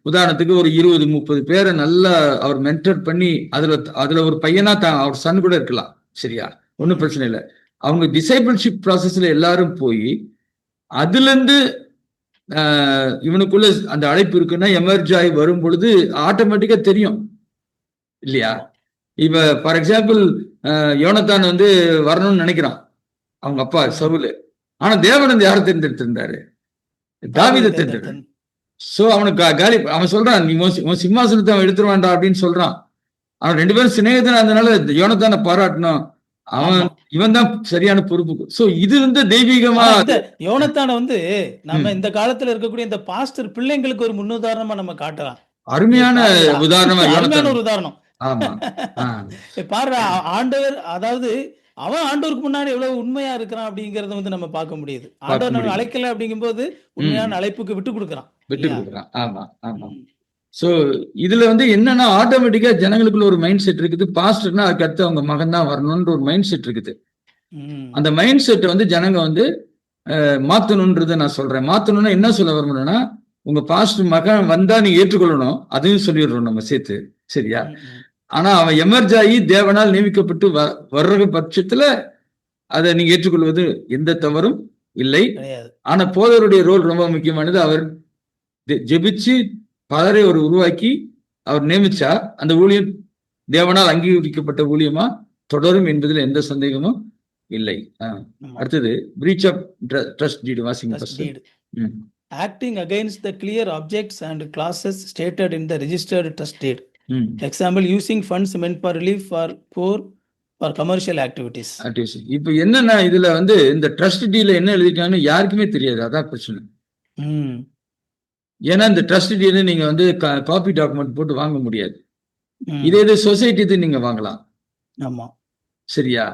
உதாரணத்துக்கு ஒரு 20-30 பேரை நல்லா அவர் மென்டர் பண்ணி அதுல ஒரு பையனா அவர் சன் கூட இருக்கலாம். சரியா? ஒன்றும் பிரச்சனை இல்லை. அவங்க டிசைபிள்ஷிப் ப்ராசஸ்ல எல்லாரும் போய் அதுல இருந்து இவனுக்குள்ள அந்த அழைப்பு இருக்குன்னா எமர்ஜ் ஆகி வரும் பொழுது ஆட்டோமேட்டிக்கா தெரியும் இல்லையா? இப்ப ஃபார் எக்ஸாம்பிள் யோனத்தான் வந்து வரணும்னு நினைக்கிறான் அவங்க அப்பா சவுலு. ஆனா தேவன் வந்து யாரை தேர்ந்தெடுத்திருந்தாரு? தாவீதை தேர்ந்தெடுத்தார். சோ அவனுக்கு காலி அவன் சொல்றான், நீ சிம்மாசனத்தை அவன் எடுத்துருவான்டா அப்படின்னு சொல்றான். அவன் 2 பேரும் சிநேகிதனா இருந்தனால யோனத்தானை பாராட்டணும். இவன் தான் சரியான பொறுப்பு. சோ இது வந்து தெய்வீகமா யோனத்தான வந்து நம்ம இந்த காலத்துல இருக்கக்கூடிய இந்த பாஸ்டர் பிள்ளைங்களுக்கு ஒரு முன்னுதாரணமா நம்ம காட்டலாம். அருமையான உதாரணமா ஒரு உதாரணம். பாரு ஆண்டவர், அதாவது அவன் ஆண்டவருக்கு முன்னாடி எவ்வளவு உண்மையா இருக்கிறான் அப்படிங்கறத வந்து நம்ம பார்க்க முடியுது. ஆண்டவர் நம்ம அழைக்கல அப்படிங்கும் போது உண்மையான அழைப்புக்கு விட்டு கொடுக்குறான். ஆமா ஆமா. சோ இதுல வந்து என்னன்னா ஆட்டோமேட்டிக்கா ஜனங்களுக்குள்ள ஒரு மைண்ட் செட் இருக்குது. பாஸ்டர்னா அதுக்கு அடுத்து அவங்க மகன் தான் வரணும்ன்ற ஒரு மைண்ட் செட் இருக்குது. அந்த மைண்ட் செட் வந்து ஜனங்க வந்து மாத்தணும்ன்றதை நான் சொல்றேன். மாத்தணும்னா என்ன சொல்ல விரும்புறேன்னா, உங்க பாஸ்டர் மகன் வந்தா நீங்க ஏற்றுக்கொள்ளணும், அதையும் சொல்லிடுறோம் நம்ம சேர்த்து, சரியா? ஆனா அவன் எமர்ஜ் ஆகி தேவனால் நியமிக்கப்பட்டு வர்ற பட்சத்துல அதை நீங்க ஏற்றுக்கொள்வது எந்த தவறும் இல்லை. கிடையாது. ஆனா போதவருடைய ரோல் ரொம்ப முக்கியமானது. அவர் ஜெபிச்சு பலரை ஒரு உருவாக்கி அவர் நியமிச்சா அந்த ஊழியம் தேவனால் அங்கீகரிக்கப்பட்ட ஊழியமா தொடரும் என்பதில் எந்த சந்தேகமும் இல்லை. அடுத்தது பிரீச் ஆஃப் ட்ரஸ்ட் டீட் வாசிங்க Trust first. deed. Acting against the clear objects and clauses stated in the registered trust deed. Example, using funds meant for relief for poor for commercial activities. இப்ப என்னன்னா இதுல வந்து இந்த ட்ரஸ்ட் டீல என்ன எழுதிட்டாங்கன்னு யாருக்குமே தெரியாது. அதான் பிரச்சனை. ம். ஏன்னா இந்த ட்ரஸ்ட் டீல நீங்க வந்து காப்பி டாக்குமெண்ட் போட்டு வாங்க முடியாது. ம். இதே இது சொசைட்டி நீங்க வாங்கலாம், ஆமா. சரியா?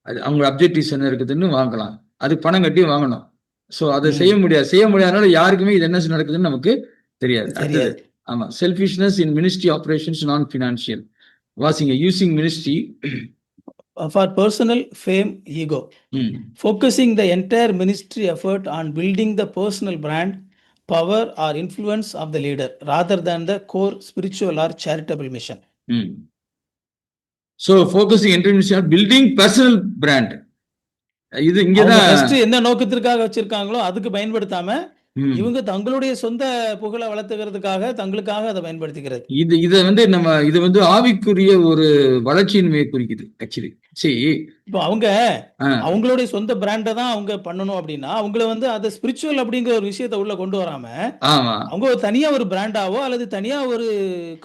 அது அவங்க அப்ஜெக்டிவ்ஸ் என்ன இருக்குதுன்னு வாங்கலாம், அதுக்கு பணம் கட்டி வாங்கணும். ஸோ அதை செய்ய முடியாதனால யாருக்குமே இது என்ன நடக்குதுன்னு நமக்கு தெரியாது. அடுத்தது ஆமா, செல்ஃபிஷ்னஸ் இன் மினிஸ்ட்ரி ஆபரேஷன்ஸ் நான் ஃபினான்ஷியல். வாசிங்க. Using ministry For personal fame, ego. Focusing the entire ministry effort on building the personal brand, power or influence of the leader rather than the core spiritual or charitable mission. So focusing intermission building personal brand. இது அவங்க இங்கதான் first என்ன நோக்கத்திற்காக வச்சிருக்காங்களோ அதுக்கு பயன்படுத்தாம இவங்க தங்களுடைய சொந்த புகழை வளர்த்துக்கிறதுக்காக தங்களுக்காக அதை பயன்படுத்திக்கிறது. இதை வந்து இது வந்து ஆவிக்குரிய ஒரு வளர்ச்சியின்மையை குறிக்குது ஆக்சுவலி. சரி, இப்போ அவங்களுடைய சொந்த பிராண்டை தான் அவங்க பண்ணணும் அப்படின்னா அவங்கள வந்து அதை ஸ்பிரிச்சுவல் அப்படிங்கிற ஒரு விஷயத்தை உள்ள கொண்டு வராம அவங்க தனியா ஒரு பிராண்டாவோ அல்லது தனியா ஒரு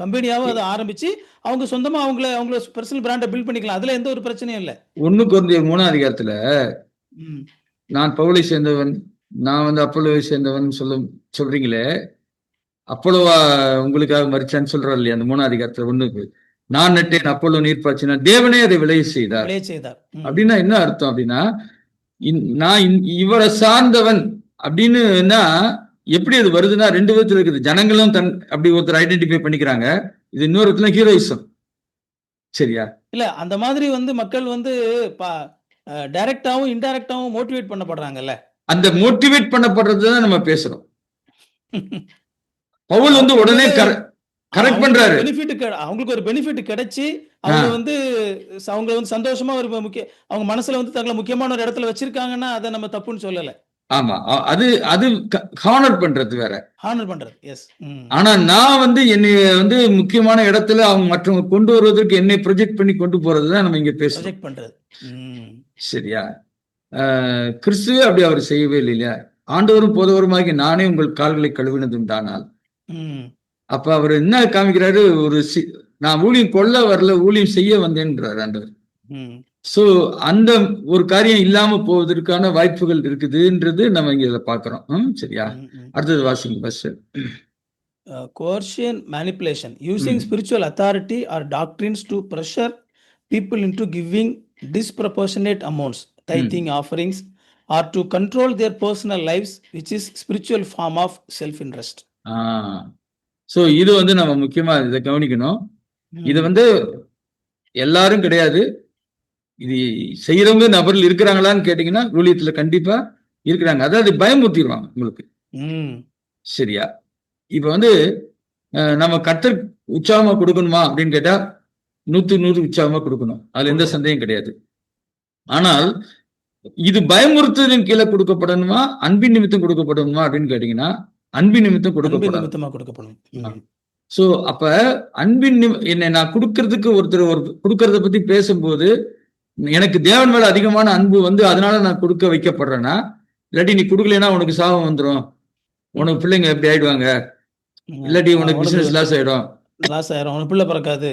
கம்பெனியாவோ அதை ஆரம்பிச்சு அவங்க சொந்தமா அவங்கள பர்சனல் பிராண்டை பில்ட் பண்ணிக்கலாம். அதுல எந்த ஒரு பிரச்சனையும் இல்லை. 1 கொரிந்தியர் 3ஆம் அதிகாரத்துல நான் பவுலை சேர்ந்தவன், நான் வந்து அப்போலோவை சேர்ந்தவன் சொல்றீங்களே, அப்போலோவா உங்களுக்காக மரிச்சான்னு சொல்றாரு இல்லையா? அந்த 3ஆம் அதிகாரத்துல 1 நான் நட்டேன் அப்போலோ நீர் பாய்ச்சினா தேவனே அதை விளைய செய்தார். அப்படின்னா என்ன அர்த்தம் அப்படின்னா, நான் இவரை சார்ந்தவன் அப்படின்னா எப்படி அது வருதுன்னா 2 விதத்துல இருக்குது. ஜனங்களும் அப்படி ஒருத்தர் ஐடென்டிஃபை பண்ணிக்கிறாங்க, இது இன்னொரு இடத்துல ஹீரோயிசம், சரியா? இல்ல அந்த மாதிரி வந்து மக்கள் வந்து டைரக்டாவும் இன்டைரக்டாவும் மோட்டிவேட் பண்ணப்படுறாங்கல்ல. அந்த மோட்டிவேட் பண்ணப்படுறதுதான் நம்ம பேசுறோம். பவுல் வந்து உடனே கரெக்ட் பண்றாரு. அவங்களுக்கு ஒரு பெனிஃபிட் கிடைச்சி அவங்க வந்து சந்தோஷமா ஒரு அவங்க மனசுல வந்து தங்களை முக்கியமான ஒரு இடத்துல வச்சிருக்காங்கன்னா அதை நம்ம தப்புன்னு சொல்லல. ஆமா, அது ஹானர் பண்றது வேற, ஹானர் பண்றது. எஸ். ஆனா நான் வந்து என்னை வந்து முக்கியமான இடத்துல அவங்க மற்றவங்க கொண்டு வருவதற்கு என்னை ப்ரொஜெக்ட் பண்ணி கொண்டு போறதுதான் நம்ம இங்க பேசுறோம். ப்ரொஜெக்ட் பண்றது, சரியா? கிறிஸ்துவே அப்படி அவர் செய்யவே இல்லை இல்லையா? ஆண்டவரும் போதவருமாகி நானே உங்கள் கால்களை கழுவினது உண்டானால். அப்ப அவர் என்ன காமிக்கிறாரு? நான் ஊழியம் கொள்ள வரல, ஊழியம் செய்ய வந்தேன்றார் ஆண்டவர். சோ அந்த ஒரு காரியம் இல்லாம போவதற்கான வாய்ப்புகள் இருக்குதுன்றது நம்ம இங்க இதை பாக்குறோம், சரியா? அடுத்தது வாசிங்க bus. coercion, manipulation, using spiritual authority or doctrines to pressure people into giving disproportionate amounts, tithing, offerings, or to control their personal lives, which is spiritual form of self-interest. So இது வந்து நம்ம முக்கியமா இதை கவனிக்கணும். இது வந்து எல்லாரும் கிடையாது. இது செய்யறவங்க நபர்கள் இருக்கிறாங்களான்னு கேட்டீங்கன்னா ஊழியத்துல கண்டிப்பா இருக்கிறாங்க. அதாவது பயமுறுத்திடுவாங்க உங்களுக்கு, சரியா? இப்ப வந்து நம்ம கர்த்தர் உற்சாகமா கொடுக்கணுமா அப்படின்னு கேட்டா 100 உற்சாகமா கொடுக்கணும், அதுல எந்த சந்தேகம் கிடையாது. ஆனால் இது பயமுறுத்தலின் கீழே கொடுக்கப்படணுமா அன்பின் நிமித்தம் கொடுக்கப்படணுமா அப்படின்னு கேட்டீங்கன்னா அன்பின் நிமித்தம் கொடுக்கப்படும். சோ அப்ப அன்பின் என்ன நான் கொடுக்கறதுக்கு ஒருத்தர் கொடுக்கறத பத்தி பேசும்போது எனக்கு தேவன் மேல அதிகமான அன்பு வந்து அதனால நான் கொடுக்க வைக்கப்படுறேன்னா, இல்லாட்டி நீ கொடுக்கலன்னா உனக்கு சாபம் வந்துடும், உனக்கு பிள்ளைங்க எப்படி ஆயிடுவாங்க, இல்லாட்டி உனக்கு பிசினஸ் லாஸ் ஆயிடும், உனக்கு பிள்ளை பிறக்காது,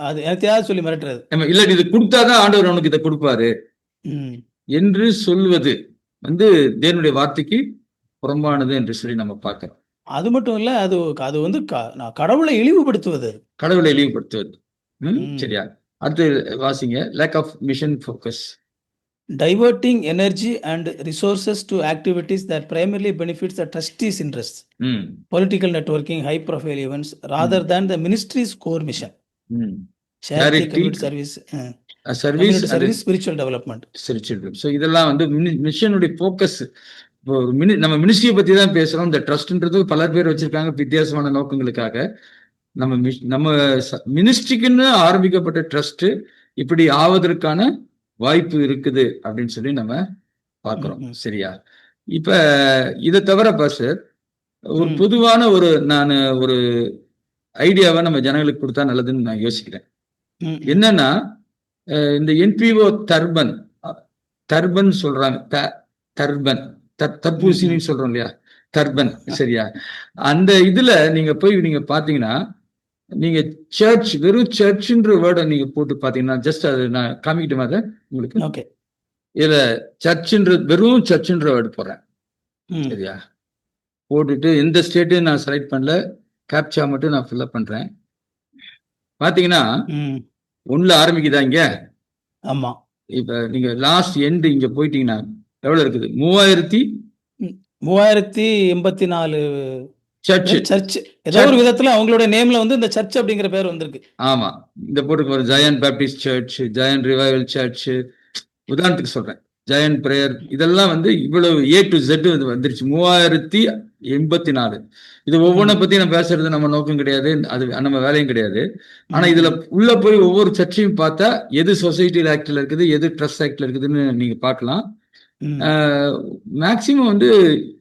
அது எனக்கு சொல்லி மிரட்டுறது, இல்லாட்டி இது கொடுத்தாதான் ஆண்டவர் உனக்கு இதை கொடுப்பாரு என்று சொல்வது வந்து தேவனுடைய வார்த்தைக்கு புறம்பானது என்று சொல்லி நம்ம பார்க்கிறோம். அது மட்டும் இல்ல, அது வந்து கடவுளை இழிவுபடுத்துவது, சரியா? அடுத்து வாசிங்க. Lack of mission focus. Diverting energy and resources to activities that primarily benefits the trustees interest, political networking, high profile events rather than the ministry's core mission, charity, community service. Service community service, spiritual development. சிரிச்சிடும். So இதெல்லாம் வந்து மிஷனுடைய focus. இப்போ நம்ம மினிஸ்ட்ரியை பத்தி தான் பேசுறோம். இந்த ட்ரஸ்ட்ன்றது பல பேர் வச்சிருக்காங்க வித்தியாசமான நோக்கங்களுக்காக. நம்ம மினிஸ்ட்ரிக்குன்னு ஆரம்பிக்கப்பட்ட ட்ரஸ்ட் இப்படி ஆவதற்கான வாய்ப்பு இருக்குது அப்படின்னு சொல்லி நம்ம பார்க்கிறோம். சரியா? இப்ப இதை தவிர பாஸ்டர், ஒரு பொதுவான நான் ஒரு ஐடியாவை நம்ம ஜனங்களுக்கு கொடுத்தா நல்லதுன்னு நான் யோசிக்கிறேன். என்னன்னா, இந்த என்பிஓ தர்பன் சொல்றாங்க. தர்பன் தர்பூசணின்னு சொல்றோம் இல்லையா, தர்பன். சரியா? அந்த இதுல நீங்க போய் நீங்க பாத்தீங்கன்னா, நீங்க சர்ச், வெறும் சர்ச்ன்ற வேர்டை நீங்க போட்டு பாத்தீங்கன்னா, ஜஸ்ட் அது நான் காமிக்கிட்டோமா அதை உங்களுக்கு? இதுல சர்ச்ன்ற, வெறும் சர்ச்ன்ற வேர்டு போடுறேன். சரியா? போட்டுட்டு எந்த ஸ்டேட்டையும் நான் செலக்ட் பண்ணல, கேப்சா மட்டும் நான் ஃபில்அப் பண்றேன். பாத்தீங்கன்னா 1ல ஆரம்பிக்குதா இங்க? ஆமா. இப்ப நீங்க லாஸ்ட் எண்ட் இங்க போயிட்டீங்கன்னா எவ்வளவு இருக்குது? 3084 சர்ச். ஏதோ ஒரு விதத்துல அவங்களோட நேம்ல வந்து இந்த சர்ச் அப்படிங்கிற பேர் வந்திருக்கு. ஆமா, இந்த போட்டு Zion baptist church, Zion revival church, உதாரணத்துக்கு சொல்றேன், ஜெயன் பிரேயர், இதெல்லாம் வந்து இவ்வளவு A to Z வந்துருச்சு. 3084. இது ஒவ்வொன்றை பத்தி நம்ம பேசுறது நம்ம நோக்கம் கிடையாது, அது நம்ம வேலையும் கிடையாது. ஆனா இதுல உள்ள போய் ஒவ்வொரு சர்ச்சையும் பார்த்தா எது சொசைட்டியில் ஆக்ட்ல இருக்குது, எது ட்ரஸ்ட் ஆக்ட்ல இருக்குதுன்னு நீங்க பார்க்கலாம். மேக்சிமம் வந்து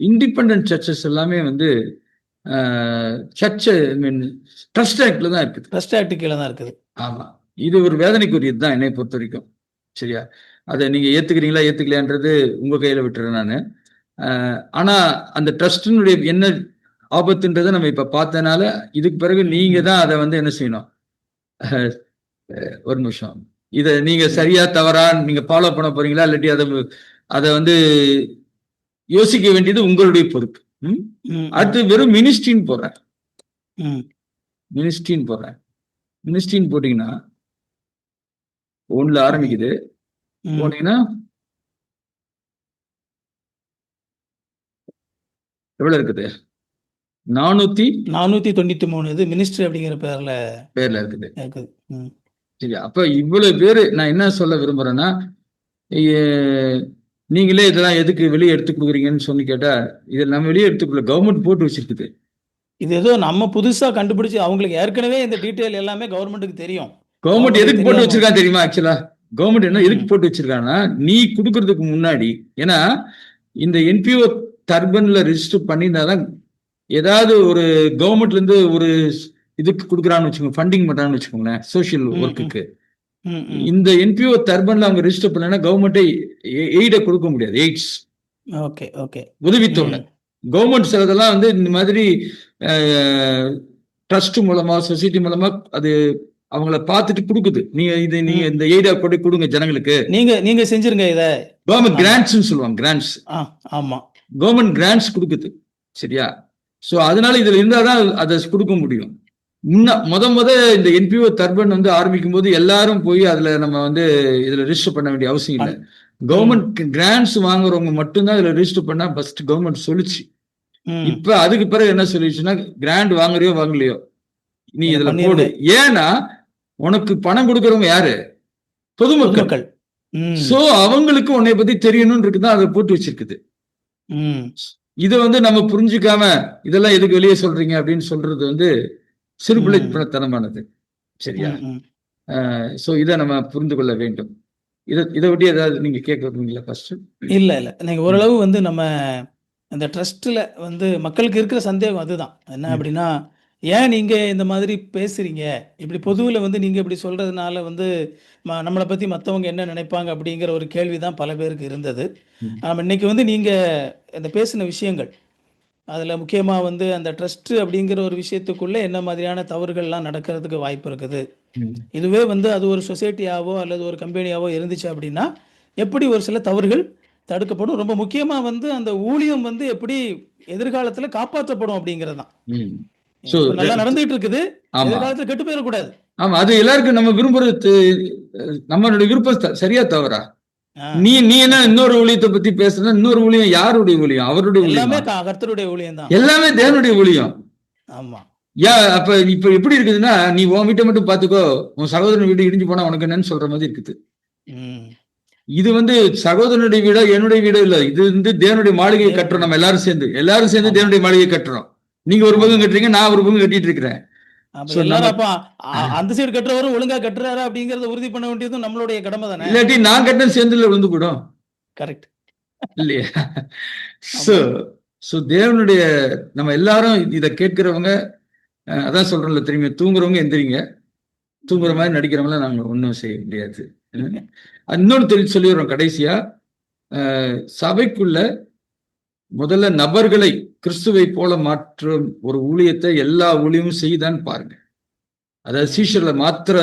இண்டிபெண்டன்ட் சர்ச்சஸ் எல்லாமே வந்து சர்ச் ட்ரஸ்ட் ஆக்ட்ல தான் இருக்குது. ட்ரஸ்ட் ஆக்ட் கீழே தான் இருக்குது. ஆமா, இது ஒரு வேதனைக்குரியது தான் என்னை பொறுத்த வரைக்கும். சரியா? அதை நீங்க ஏத்துக்கிறீங்களா ஏத்துக்கலையான்றது உங்க கையில விட்டுறேன் நானு. ஆனா அந்த ட்ரஸ்டினுடைய என்ன ஆபத்துன்றதை நம்ம இப்ப பார்த்தனால, இதுக்கு பிறகு நீங்க தான் அதை வந்து என்ன செய்யணும். ஒரு நிமிஷம், இதை நீங்க சரியா தவறா நீங்க ஃபாலோ பண்ண போறீங்களா, இல்லாட்டி அதை வந்து யோசிக்க வேண்டியது உங்களுடைய பொறுப்பு. அடுத்து வெறும் மினிஸ்ட்ரின்னு போடுறேன். மினிஸ்ட்ரின்னு போட்டீங்கன்னா 1ல ஆரம்பிக்குது. போனீங்கன்னா எவ்வளவு இருக்குது? 493. இது மினிஸ்ட்ரி அப்படிங்கிற பேர்ல இருக்குது. சரி, அப்ப இவ்வளவு பேரு நான் என்ன சொல்ல விரும்புறேன்னா, நீங்களே இதெல்லாம் எதுக்கு வெளியே எடுத்து கொடுக்குறீங்கன்னு சொல்லி கேட்டா, இதை நம்ம வெளியே எடுத்துக்கல, கவர்மெண்ட் போட்டு வச்சிருக்குது. இது ஏதோ நம்ம புதுசா கண்டுபிடிச்சு, அவங்களுக்கு ஏற்கனவே இந்த டீட்டெயில் எல்லாமே கவர்மெண்ட்டுக்கு தெரியும். கவர்மெண்ட் எதுக்கு போட்டு வச்சிருக்காங்க தெரியுமா? ஆக்சுவலா கவர்மெண்ட் என்ன எதுக்கு போட்டு வச்சிருக்காங்கன்னா, நீ கொடுக்கறதுக்கு முன்னாடி, ஏன்னா இந்த என்பிஓ தர்பன்ல ரெஜிஸ்டர் பண்ணியிருந்தாதான் ஏதாவது ஒரு கவர்மெண்ட்ல இருந்து ஒரு இதுக்கு கொடுக்குறான்னு வச்சுக்கோங்க, ஃபண்டிங் பண்றான்னு வச்சுக்கோங்களேன், சோசியல் ஒர்க்குக்கு. இந்த என்பிஓ தர்பன்ல அவங்க ரெஜிஸ்டர் பண்ணலன்னா கவர்மெண்ட்டே எய்ட கொடுக்க முடியாது. எய்ட்ஸ் உதவித்தொகை கவர்மெண்ட் சிலதெல்லாம் வந்து இந்த மாதிரி ட்ரஸ்ட் மூலமா, சொசைட்டி மூலமா அது அவங்கள பார்த்துட்டு கொடுக்குது. நீங்க இந்த எய்டா போட்டு கொடுங்க ஜனங்களுக்கு, நீங்க செஞ்சிருங்க. இத கவர்மெண்ட் கிராண்ட்ஸ் சொல்லுவாங்க. கிராண்ட்ஸ். ஆமா, கவர்மெண்ட் கிராண்ட்ஸ் கொடுக்குது. சரியா? சோ அதனால இதுல இருந்தாதான் அதை கொடுக்க முடியும். முத இந்த என்பிஓ தர்பன் வந்து ஆரம்பிக்கும் போது எல்லாரும் போய் அதுல நம்ம வந்து இதுல ரெஜிஸ்டர் பண்ண வேண்டிய அவசியம் இல்லை. கவர்மெண்ட் கிராண்ட்ஸ் வாங்குறவங்க மட்டும்தான் இதுல ரெஜிஸ்டர் பண்ணா ஃபர்ஸ்ட் கவர்மெண்ட் சொல்லிச்சு. இப்ப அதுக்கு பிறகு என்ன சொல்லிடுச்சுன்னா, கிராண்ட் வாங்குறியோ வாங்கலையோ நீ இதுல போடு. ஏன்னா உனக்கு பணம் கொடுக்கறவங்க யாரு? பொதுமக்கள். சோ அவங்களுக்கு உன்னை பத்தி தெரியணும்னு இருக்குதான் அதை போட்டு வச்சிருக்குது. இதை வந்து நம்ம புரிஞ்சுக்காம இதெல்லாம் எதுக்கு வெளியே சொல்றீங்க அப்படின்னு சொல்றது வந்து சிறுபிள்ளைத்தனமானது. சரியா? சோ இதை நம்ம புரிந்து கொள்ள வேண்டும். இதை விட்டு ஏதாவது நீங்க கேட்கறீங்களா? ஃபர்ஸ்ட் இல்ல நீங்க ஓரளவு வந்து நம்ம இந்த ட்ரஸ்ட்ல வந்து மக்களுக்கு இருக்கிற சந்தேகம் அதுதான். என்ன அப்படின்னா, ஏன் நீங்க இந்த மாதிரி பேசுறீங்க, இப்படி பொதுவில் வந்து நீங்க இப்படி சொல்றதுனால வந்து நம்மளை பத்தி மற்றவங்க என்ன நினைப்பாங்க அப்படிங்கிற ஒரு கேள்விதான் பல பேருக்கு இருந்தது. இன்னைக்கு வந்து நீங்க இந்த பேசின விஷயங்கள், அதுல முக்கியமா வந்து அந்த ட்ரஸ்ட் அப்படிங்கிற ஒரு விஷயத்துக்குள்ள என்ன மாதிரியான தவறுகள்லாம் நடக்கிறதுக்கு வாய்ப்பு இருக்குது, இதுவே வந்து அது ஒரு சொசைட்டியாவோ அல்லது ஒரு கம்பெனியாவோ இருந்துச்சு அப்படின்னா எப்படி ஒரு சில தவறுகள் தடுக்கப்படும், ரொம்ப முக்கியமா வந்து அந்த ஊழியம் வந்து எப்படி எதிர்காலத்துல காப்பாற்றப்படும் அப்படிங்கிறது தான். நல்லா நடந்துட்டு இருக்குது, எதிர்காலத்துல கெட்டு போயிடக்கூடாது. ஆமா, அது எல்லாருக்கும் நம்ம விரும்புறது. நம்மளுடைய விருப்பம் சரியா தவறா? நீ என்ன இன்னொரு ஊழியத்தை பத்தி பேசுற? இன்னொரு ஊழியம் யாருடைய ஊழியம்? அவருடைய ஊழியம். கர்த்தருடைய ஊழியம் தான். எல்லாமே தேவனுடைய ஊழியம். ஆமா. அப்ப இப்ப எப்படி இருக்குதுன்னா, நீ உன் வீட்டை மட்டும் பாத்துக்கோ, உன் சகோதரன் வீடு இடிஞ்சு போனா உனக்கு என்னன்னு சொல்ற மாதிரி இருக்குது. ம். இது வந்து சகோதரனுடைய வீடோ என்னுடைய வீடோ இல்ல, இது வந்து தேவனுடைய மாளிகையை கட்டுறோம். நம்ம எல்லாரும் சேர்ந்து ஆமா. தேவனுடைய மாளிகையை கட்டுறோம். நீங்க ஒரு பக்கம் ஆமா. கட்டுறீங்க, நான் ஒரு பக்கம் கட்டிட்டு இருக்கிறேன். அப்ப சோ நம்ம எல்லாரும் அப்ப அந்த சைடு கட்டுறவரும் ஒழுங்கா கட்டுறாரா அப்படிங்கறத உறுதி பண்ண வேண்டியதும் நம்மளுடைய கடமை தானே. இல்லாட்டி நான் கட்டின சேர்ந்துல விழுந்து போடும் கரெக்ட். இல்லையா? சோ ஆமா. சோ தேவனுடைய நம்ம எல்லாரும் இத கேட்கிறவங்க, அதான் சொல்றோம்ல, திரும்பி தூங்குறவங்க எந்திரிங்க, தூங்குற ம். மாதிரி நடிக்கிறவங்கள நாங்க ஒண்ணும் செய்ய முடியாது. இன்னொன்னு தெரிஞ்சு சொல்லிடுறோம் கடைசியா. சபைக்குள்ள முதல்ல நபர்களை கிறிஸ்துவை போல மாற்றும் ஒரு ஊழியத்தை எல்லா ஊழியமும் செய்தான்னு பாருங்க. அதாவது ம். சீஷர்களை மாத்திர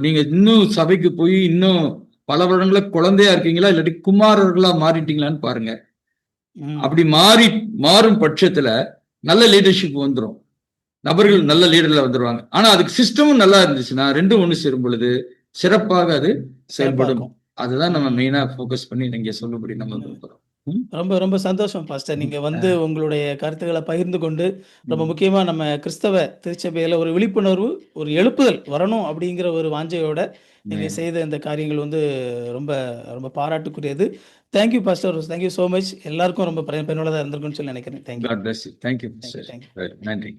நீங்க இன்னும் சபைக்கு போய் இன்னும் பல வருடங்கள குழந்தையா இருக்கீங்களா, இல்லாட்டி குமாரர்களா மாறிட்டீங்களான்னு பாருங்க. ம். அப்படி மாறும் பட்சத்துல நல்ல லீடர்ஷிப் வந்துரும். நபர்கள் நல்ல லீடர்ல வந்துருவாங்க. ஆனா அதுக்கு சிஸ்டமும் நல்லா இருந்துச்சுன்னா, ரெண்டும் ஒண்ணு சேரும் பொழுது சிறப்பாக அது சிறப்பா செயல்படும். இருக்கும். அதுதான் நம்ம ம். மெயினா ஃபோக்கஸ் பண்ணி இங்க சொல்லும்படி நம்ம ம். விரும்புறோம். ம். ரொம்ப ரொம்ப சந்தோஷம் பாஸ்டர். நீங்க வந்து உங்களுடைய கருத்துக்கள பகிர்ந்து கொண்டு, ரொம்ப ம். முக்கியமா நம்ம கிறிஸ்தவ திருச்சபையில ஒரு விழிப்புணர்வு, ஒரு எழுப்புதல் வரணும் அப்படிங்கிற ஒரு வாஞ்சையோட நீங்க Amen. செய்த இந்த காரியங்கள் வந்து ரொம்ப ரொம்ப பாராட்டுக்குரியது. Thank you pastor. Thank you so much. எல்லாருக்கும் ரொம்ப பயனுள்ளதா இருந்திருக்கும்னு சொல்லி நினைக்கிறேன். Thank you. God bless you. Thank you. Thank you. Sir. Thank you. நன்றி.